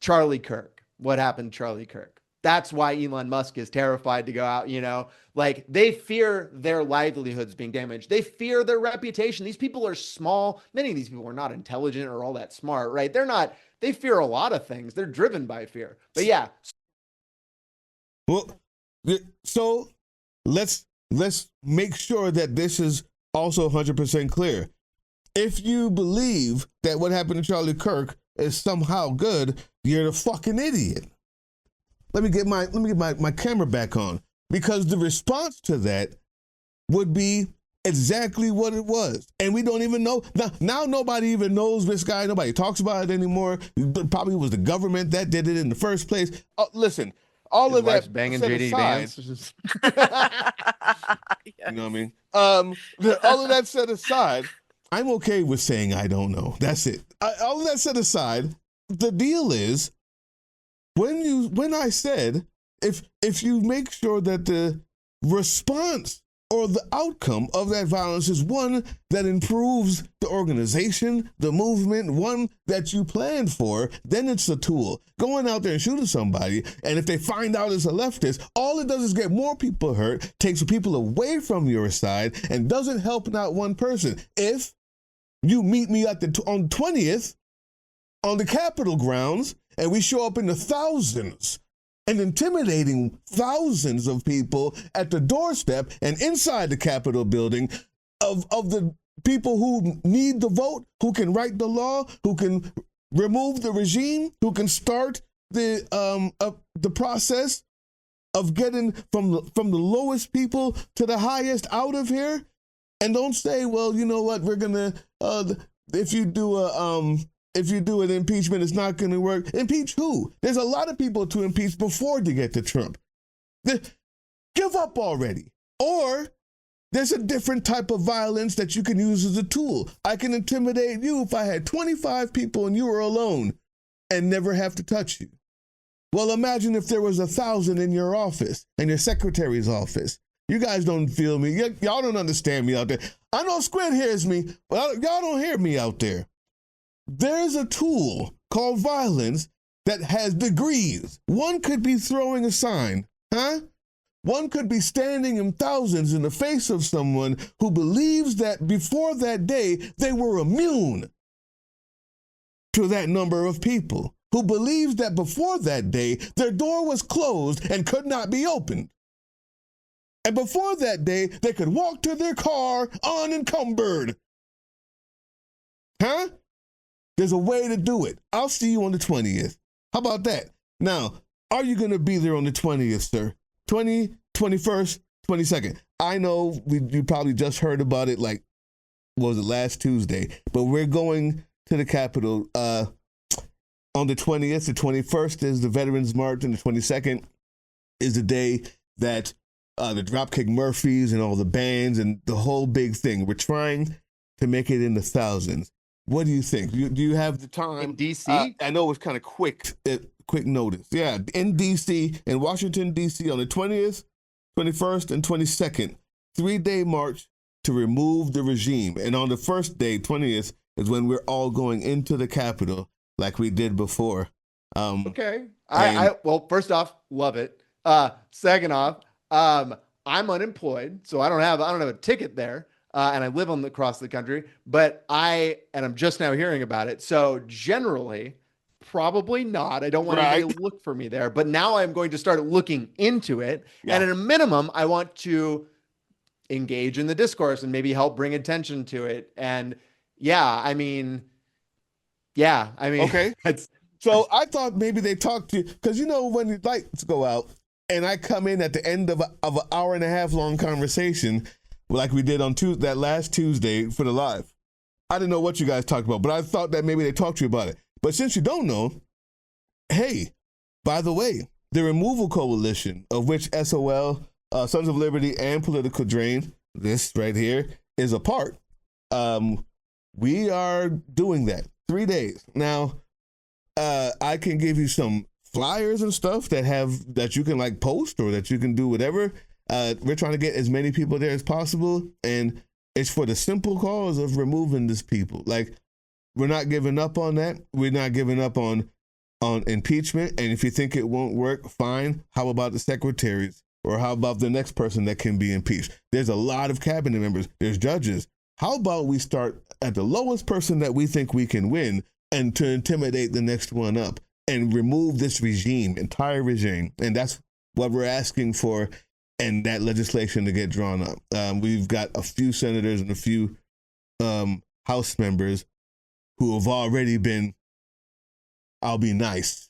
Charlie Kirk. What happened to Charlie Kirk? That's why Elon Musk is terrified to go out, like they fear their livelihoods being damaged. They fear their reputation. These people are small. Many of these people are not intelligent or all that smart, right? They fear a lot of things. They're driven by fear. But yeah. Well, so let's make sure that this is also 100% clear. If you believe that what happened to Charlie Kirk is somehow good, you're a fucking idiot. Let me get my camera back on, because the response to that would be exactly what it was. And we don't even know. Now nobody even knows this guy. Nobody talks about it anymore. It probably was the government that did it in the first place. Listen, all of that banging JD Vance. You know what I mean? All of that set aside, I'm okay with saying I don't know. That's it. All of that set aside, the deal is, when I said, if you make sure that the response or the outcome of that violence is one that improves the organization, the movement, one that you planned for, then it's a tool. Going out there and shooting somebody, and if they find out it's a leftist, all it does is get more people hurt, takes people away from your side, and doesn't help not one person. If you meet me on 20th on the Capitol grounds, and we show up in the thousands and intimidating thousands of people at the doorstep and inside the Capitol building of the people who need the vote, who can write the law, who can remove the regime, who can start the process of getting from the lowest people to the highest out of here. And don't say, well, you know what, we're gonna if you do an impeachment, it's not going to work. Impeach who? There's a lot of people to impeach before you get to Trump. Give up already. Or There's a different type of violence that you can use as a tool. I can intimidate you if I had 25 people and you were alone and never have to touch you. Well, imagine if there was 1,000 in your office, in your secretary's office. You guys don't feel me. Y'all don't understand me out there. I know Squid hears me, but y'all don't hear me out there. There's a tool called violence that has degrees. One could be throwing a sign, huh? One could be standing in thousands in the face of someone who believes that before that day, they were immune to that number of people, who believes that before that day, their door was closed and could not be opened. And before that day, they could walk to their car unencumbered. Huh? There's a way to do it. I'll see you on the 20th. How about that? Now, are you going to be there on the 20th, sir? 20, 21st, 22nd. I know you probably just heard about it, like, what was it, last Tuesday? But we're going to the Capitol on the 20th. The 21st is the Veterans March, and the 22nd is the day that the Dropkick Murphys and all the bands and the whole big thing. We're trying to make it in the thousands. What do you think? Do you have the time? In DC? I know it's kind of quick notice. Yeah, in DC, in Washington, DC, on the 20th, 21st, and 22nd, 3-day march to remove the regime. And on the first day, 20th, is when we're all going into the Capitol like we did before. Okay. Well, first off, love it. Second off, I'm unemployed, so I don't have a ticket there. And I live across the country, but I'm just now hearing about it. So generally, probably not. I don't want anybody to look for me there, but now I'm going to start looking into it. Yeah. And at a minimum, I want to engage in the discourse and maybe help bring attention to it. And okay. So I thought maybe they talked to you, because when the lights go out and I come in at the end of an hour and a half long conversation, like we did on that last Tuesday for the live. I didn't know what you guys talked about, but I thought that maybe they talked to you about it. But since you don't know, hey, by the way, the Removal Coalition, of which SOL, Sons of Liberty, and Political Drain, this right here, is a part. We are doing that 3 days. Now, I can give you some flyers and stuff that you can post, or that you can do whatever. We're trying to get as many people there as possible, and it's for the simple cause of removing these people. We're not giving up on that. We're not giving up on impeachment. And if you think it won't work, fine. How about the secretaries? Or how about the next person that can be impeached? There's a lot of cabinet members. There's judges. How about we start at the lowest person that we think we can win, and to intimidate the next one up and remove this entire regime? And that's what we're asking for, and that legislation to get drawn up. We've got a few senators and a few House members who have already been, I'll be nice,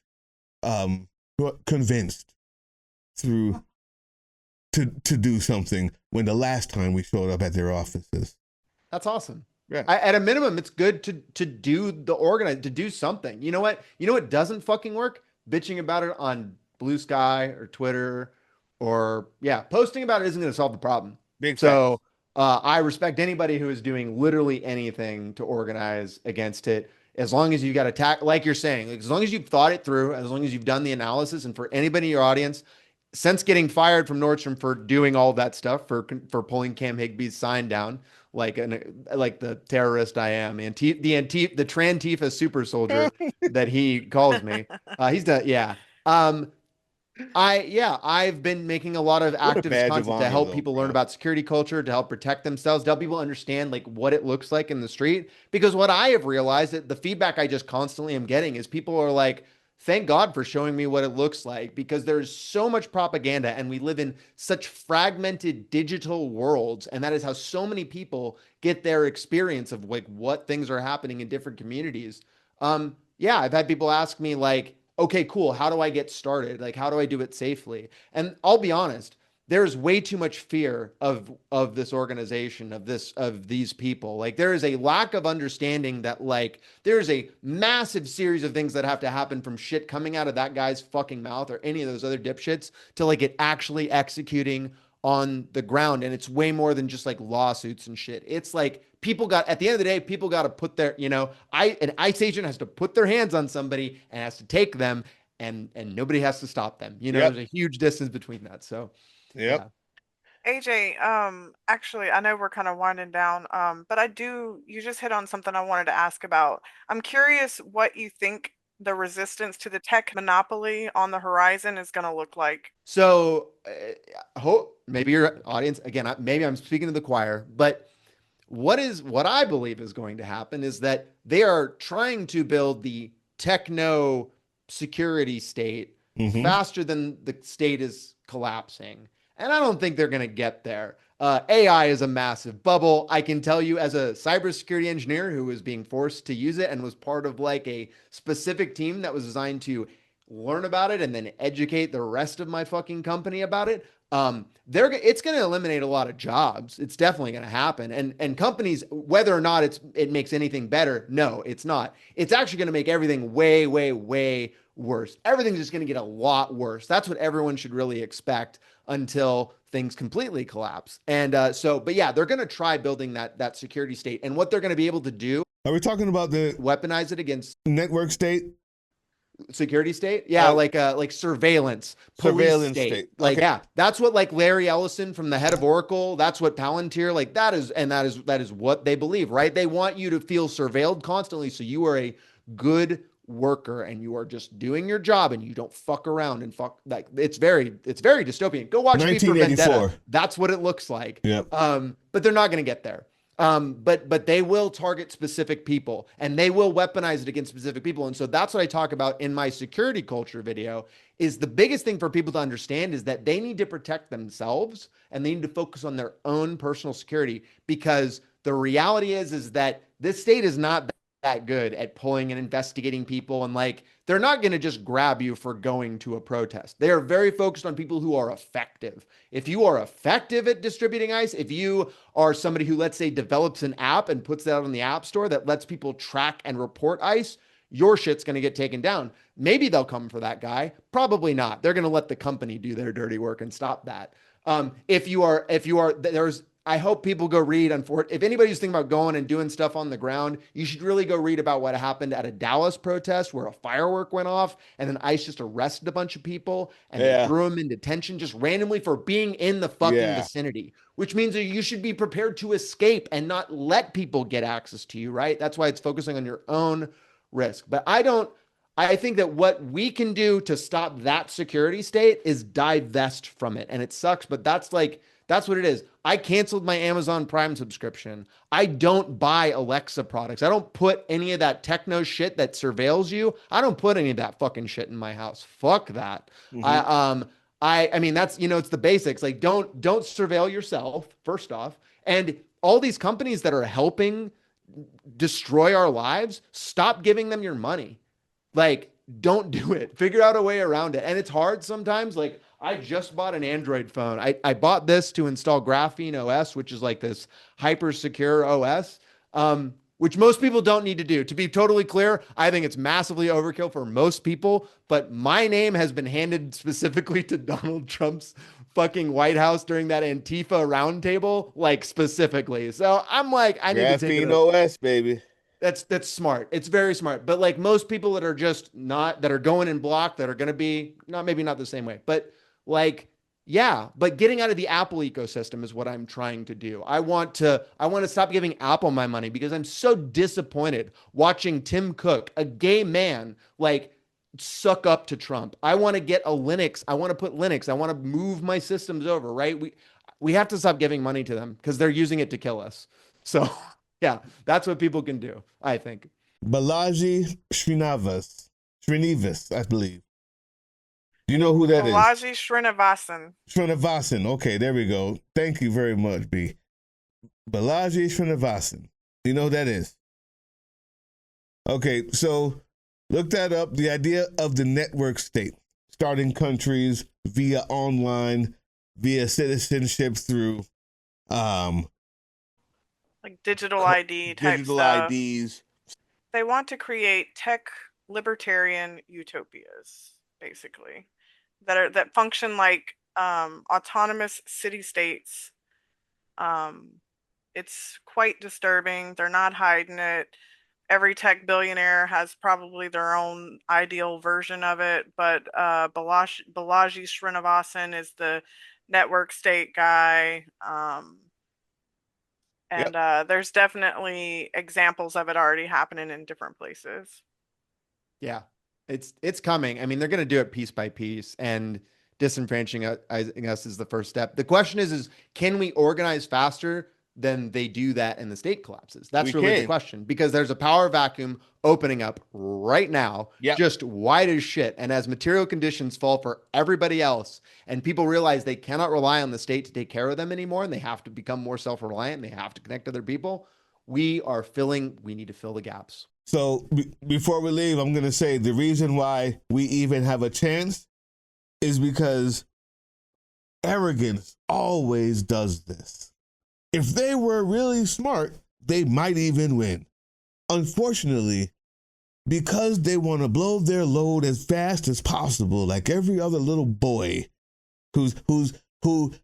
convinced to do something when the last time we showed up at their offices. That's awesome. Yeah. At a minimum, it's good to do something. You know what? Doesn't fucking work? Bitching about it on Blue Sky or Twitter. Or posting about it isn't going to solve the problem. So I respect anybody who is doing literally anything to organize against it, as long as you've got like you're saying, as long as you've thought it through, as long as you've done the analysis. And for anybody in your audience, since getting fired from Nordstrom for doing all that stuff, for pulling Cam Higbee's sign down, like the terrorist I am, the Trantifa super soldier that he calls me, he's done. Yeah. I've been making a lot of activist content to help people learn about security culture, to help protect themselves, to help people understand what it looks like in the street. Because what I have realized, that the feedback I just constantly am getting is people are like, thank God for showing me what it looks like, because there's so much propaganda and we live in such fragmented digital worlds. And that is how so many people get their experience of what things are happening in different communities. I've had people ask me okay, cool. How do I get started? How do I do it safely? And I'll be honest, there's way too much fear of this organization, of these people. There is a lack of understanding that there's a massive series of things that have to happen, from shit coming out of that guy's fucking mouth or any of those other dipshits to it actually executing on the ground. And it's way more than just like lawsuits and shit. It's like people got, at the end of the day, people got to put their, an ICE agent has to put their hands on somebody and has to take them, and nobody has to stop them. Yep. There's a huge distance between that. So Yep. yeah. AJ, actually, I know we're kind of winding down, but you just hit on something I wanted to ask about. I'm curious what you think the resistance to the tech monopoly on the horizon is going to look like. So hope maybe your audience, again, maybe I'm speaking to the choir, but what I believe is going to happen is that they are trying to build the techno security state Mm-hmm. faster than the state is collapsing. And I don't think they're going to get there. AI is a massive bubble. I can tell you, as a cybersecurity engineer who was being forced to use it and was part of like a specific team that was designed to learn about it and then educate the rest of my fucking company about it. It's going to eliminate a lot of jobs. It's definitely going to happen. And companies, whether or not it makes anything better, no, it's not. It's actually going to make everything way, way, way worse. Everything's just going to get a lot worse. That's what everyone should really expect until things completely collapse. But yeah, they're going to try building that security state, and what they're going to be able to do, Are we talking about the weaponize it against network state? security state. Yeah, like surveillance, police Surveillance state. state. Like, Okay. yeah, that's what like Larry Ellison from the head of Oracle, that's what Palantir, like that is what they believe, right? They want you to feel surveilled constantly so you are a good worker and you are just doing your job and you don't fuck around and fuck, like it's very dystopian. Go watch V for Vendetta. 1984. That's what it looks like. Yep. But they're not going to get there. But they will target specific people and they will weaponize it against specific people. And so that's what I talk about in my security culture video. Is the biggest thing for people to understand is that they need to protect themselves and they need to focus on their own personal security, because the reality is that this state is not that good at pulling and investigating people, and like they're not going to just grab you for going to a protest. They are very focused on people who are effective. If you are effective at distributing ICE, if you are somebody who, let's say, develops an app and puts that out on the app store that lets people track and report ICE, your shit's going to get taken down. Maybe they'll come for that guy. Probably not. They're going to let the company do their dirty work and stop that. There's, I hope people go read. If anybody's thinking about going and doing stuff on the ground, you should really go read about what happened at a Dallas protest where a firework went off and then ICE just arrested a bunch of people and they Yeah. threw them in detention just randomly for being in the fucking Yeah. vicinity, which means that you should be prepared to escape and not let people get access to you, right? That's why it's focusing on your own risk. But I think that what we can do to stop that security state is divest from it. And it sucks, but that's what it is. I canceled my Amazon Prime subscription. I don't buy Alexa products. I don't put any of that techno shit that surveils you. I don't put any of that fucking shit in my house. Fuck that. Mm-hmm. I mean that's, it's the basics. Like don't surveil yourself first off. And all these companies that are helping destroy our lives, stop giving them your money. Like, don't do it. Figure out a way around it. And it's hard sometimes. Like, I just bought an Android phone. I bought this to install Graphene OS, which is like this hyper secure OS, which most people don't need to do. To be totally clear, I think it's massively overkill for most people, but my name has been handed specifically to Donald Trump's fucking White House during that Antifa roundtable, like specifically. So I'm like, I need to take it. Graphene OS, baby. That's smart. It's very smart. But like most people that are just not, that are going in block, that are going to be not, maybe not the same way, but like, yeah, but getting out of the Apple ecosystem is what I'm trying to do. I want to stop giving Apple my money because I'm so disappointed watching Tim Cook, a gay man, like suck up to Trump. I want to get a Linux. I want to put Linux. I want to move my systems over, right? We have to stop giving money to them because they're using it to kill us. So yeah, that's what people can do, I think. Balaji Srinivas, I believe. Do you know who that is? Balaji Srinivasan. Srinivasan. Okay, there we go. Thank you very much, B. Balaji Srinivasan. Do you know who that is? Okay, so look that up. The idea of the network state, starting countries via online, via citizenship through like digital ID type digital stuff. IDs. They want to create tech libertarian utopias, basically, that function like autonomous city states. Um, it's quite disturbing. They're not hiding it. Every tech billionaire has probably their own ideal version of it, but Balaji Srinivasan is the network state guy. Yep. And there's definitely examples of it already happening in different places. Yeah, it's coming. I mean, they're going to do it piece by piece, and disenfranchising us is the first step. The question is can we organize faster than they do that and the state collapses? That's We really the can. question, because there's a power vacuum opening up right now, Yep. just wide as shit. And as material conditions fall for everybody else, and people realize they cannot rely on the state to take care of them anymore, and they have to become more self-reliant, and they have to connect to other people, we need to fill the gaps. So before we leave, I'm going to say the reason why we even have a chance is because arrogance always does this. If they were really smart, they might even win. Unfortunately, because they want to blow their load as fast as possible, like every other little boy who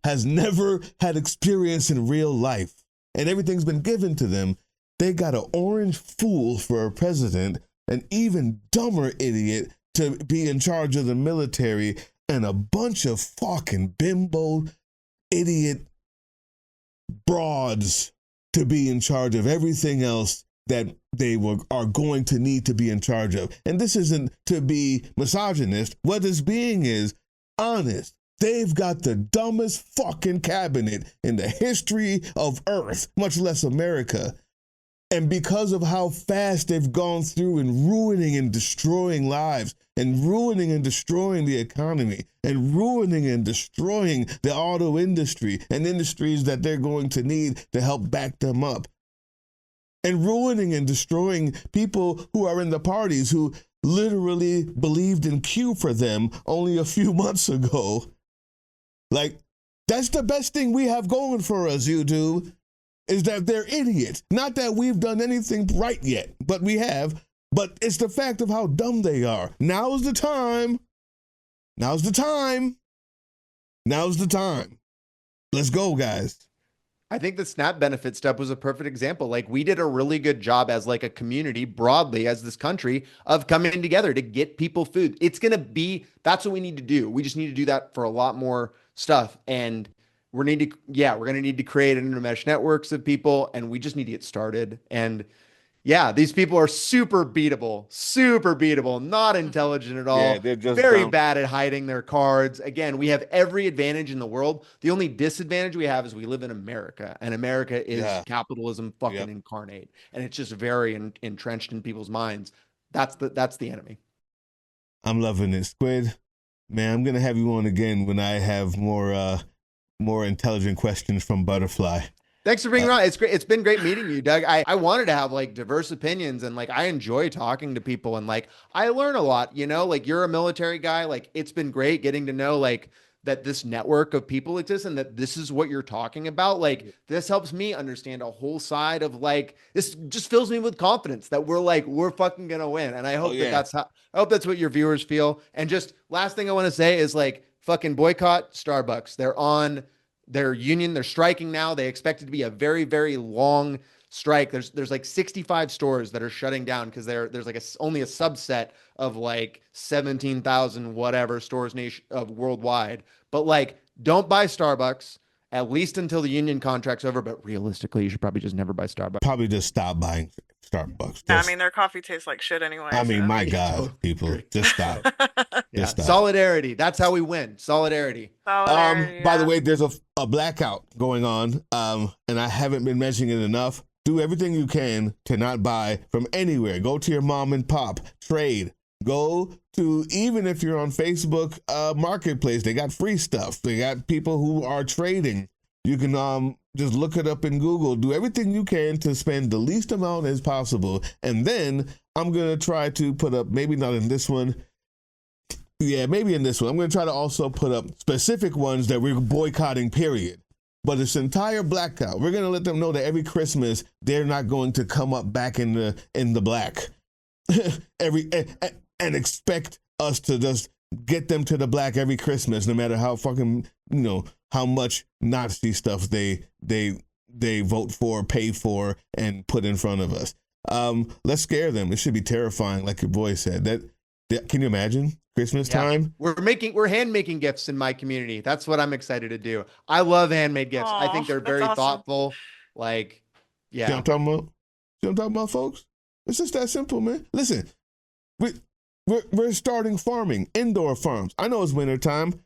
has never had experience in real life and everything's been given to them, they got an orange fool for a president, an even dumber idiot to be in charge of the military, and a bunch of fucking bimbo idiot broads to be in charge of everything else that they are going to need to be in charge of. And this isn't to be misogynist. What this being is honest. They've got the dumbest fucking cabinet in the history of Earth, much less America. And because of how fast they've gone through and ruining and destroying lives, and ruining and destroying the economy, and ruining and destroying the auto industry and industries that they're going to need to help back them up, and ruining and destroying people who are in the parties who literally believed in Q for them only a few months ago. Like, that's the best thing we have going for us, YouTube. Is that they're idiots. Not that we've done anything right yet, but we have. But it's the fact of how dumb they are. Now's the time. Now's the time. Now's the time. Let's go, guys. I think the SNAP benefit stuff was a perfect example. Like, we did a really good job as like a community broadly as this country of coming together to get people food. That's what we need to do. We just need to do that for a lot more stuff. And we're going to need to create intermesh networks of people, and we just need to get started. And yeah, these people are super beatable, not intelligent at all. Yeah, they're just very dumb. bad at hiding their cards. Again, we have every advantage in the world. The only disadvantage we have is we live in America, and America is capitalism fucking incarnate. And it's just very entrenched in people's minds. That's the enemy. I'm loving it. Squid, man, I'm going to have you on again when I have more intelligent questions from Butterfly. Thanks for being around. It's great. It's been great meeting you, Doug. I wanted to have like diverse opinions, and like I enjoy talking to people, and like I learn a lot, like you're a military guy. Like, it's been great getting to know like that this network of people exists and that this is what you're talking about. Like, this helps me understand a whole side of like, this just fills me with confidence that we're fucking gonna win. And I hope I hope that's what your viewers feel. And just last thing I want to say is like, fucking boycott Starbucks. They're on their union. They're striking now. They expect it to be a very, very long strike. There's like 65 stores that are shutting down because there's like only a subset of like 17,000 whatever stores worldwide. But like, don't buy Starbucks at least until the union contract's over. But realistically, you should probably just never buy Starbucks. Probably just stop buying Starbucks. Yeah, I mean, their coffee tastes like shit anyway. I mean, my God, people, just stop. Just stop. Solidarity. That's how we win. Solidarity. By the way, there's a blackout going on, and I haven't been mentioning it enough. Do everything you can to not buy from anywhere. Go to your mom and pop. Trade. Go to, even if you're on Facebook Marketplace, they got free stuff. They got people who are trading. You can just look it up in Google. Do everything you can to spend the least amount as possible. And then I'm going to try to put up, maybe not in this one. Yeah, maybe in this one. I'm going to try to also put up specific ones that we're boycotting, period. But this entire blackout, we're going to let them know that every Christmas, they're not going to come up back in the black and expect us to just get them to the black every Christmas, no matter how fucking, how much Nazi stuff they vote for, pay for, and put in front of us. Let's scare them. It should be terrifying, like your boy said. That can you imagine Christmas time? We're hand making gifts in my community. That's what I'm excited to do. I love handmade gifts. I think they're very thoughtful. Like, yeah. See what I'm talking about? See what I'm talking about, folks? It's just that simple, man. Listen, we're starting farming, indoor farms. I know it's winter time.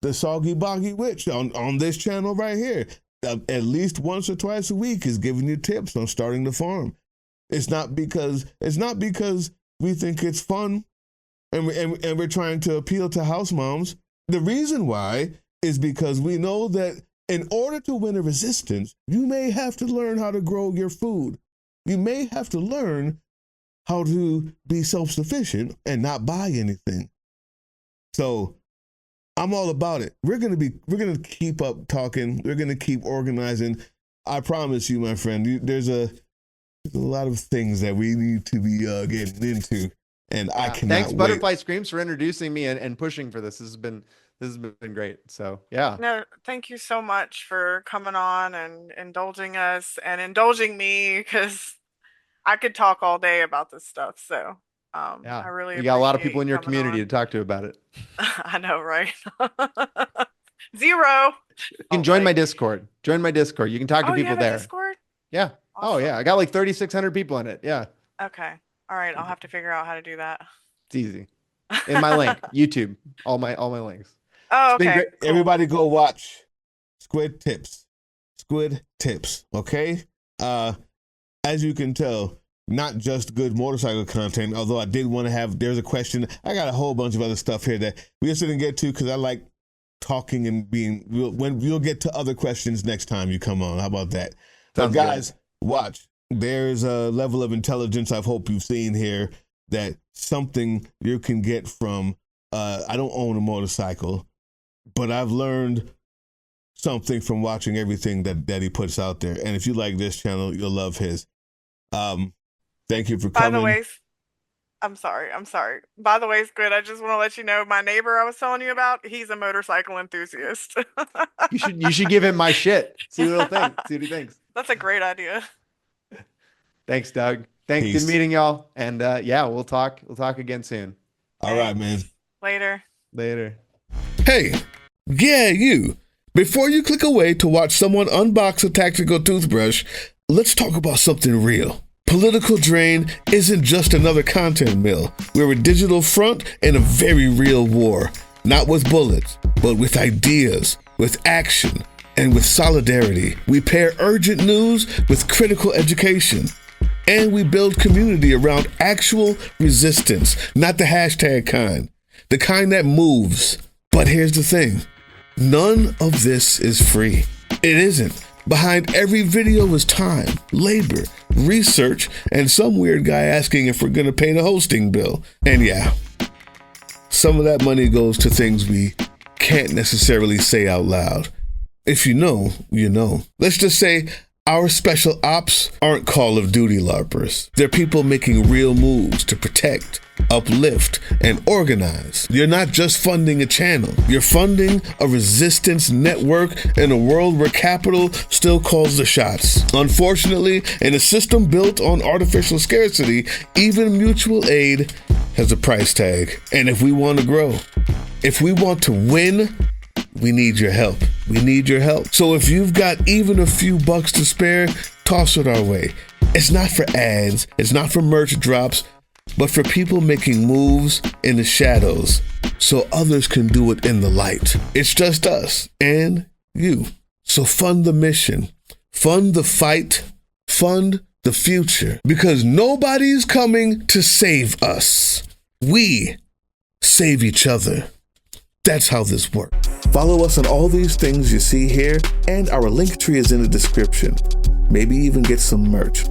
The Soggy Boggy Witch on this channel right here, at least once or twice a week, is giving you tips on starting the farm. It's not because we think it's fun and we're trying to appeal to house moms. The reason why is because we know that in order to win a resistance, you may have to learn how to grow your food. You may have to learn how to be self-sufficient and not buy anything. So I'm all about it. We're gonna keep up talking. We're gonna keep organizing. I promise you, my friend, there's a lot of things that we need to be getting into, and I cannot Thanks, wait. Butterfly Screams, for introducing me and pushing for this. This has been great. So yeah. No, thank you so much for coming on and indulging us and indulging me, because I could talk all day about this stuff. So I really you got a lot of appreciate people in your you coming community on. to talk to about it. I know, right? Zero. You can join my Discord. Join my Discord. You can talk to you people have a there. Discord? Yeah. Oh Awesome. yeah. I got like 3,600 people in it. Yeah. Okay. All right. I'll have to figure out how to do that. It's easy. In my link, YouTube, all my links. Oh, It's been okay. great. Cool. Everybody go watch Squid Tips. Squid Tips, okay? As you can tell, not just good motorcycle content, although I did want to have, there's a question. I got a whole bunch of other stuff here that we just didn't get to because I like talking and we'll get to other questions next time you come on. How about that? Sounds but guys, watch. There's a level of intelligence I hope you've seen here, that something you can get from, I don't own a motorcycle, but I've learned something from watching everything that he puts out there. And if you like this channel, you'll love his. Thank you for coming. By the way, I'm sorry. By the way, Squid, I just want to let you know, my neighbor I was telling you about, he's a motorcycle enthusiast. You should give him my shit. See what he'll think. See what he thinks. That's a great idea. Thanks, Doug. Thanks. Peace. Good meeting y'all. And yeah, we'll talk again soon. All right, man. Later. Hey, yeah, you. Before you click away to watch someone unbox a tactical toothbrush, let's talk about something real. Political Drain isn't just another content mill. We're a digital front in a very real war. Not with bullets, but with ideas, with action, and with solidarity. We pair urgent news with critical education. And we build community around actual resistance, not the hashtag kind. The kind that moves. But here's the thing. None of this is free. It isn't. Behind every video is time, labor, research, and some weird guy asking if we're going to pay the hosting bill. And yeah, some of that money goes to things we can't necessarily say out loud. If you know, you know. Let's just say our special ops aren't Call of Duty LARPers. They're people making real moves to protect, uplift, and organize. You're not just funding a channel. You're funding a resistance network in a world where capital still calls the shots. Unfortunately, in a system built on artificial scarcity, even mutual aid has a price tag. And if we want to grow, if we want to win, we need your help. We need your help. So if you've got even a few bucks to spare, toss it our way. It's not for ads. It's not for merch drops, but for people making moves in the shadows so others can do it in the light. It's just us and you. So fund the mission, fund the fight, fund the future, because nobody's coming to save us. We save each other. That's how this works. Follow us on all these things you see here, and our link tree is in the description. Maybe even get some merch.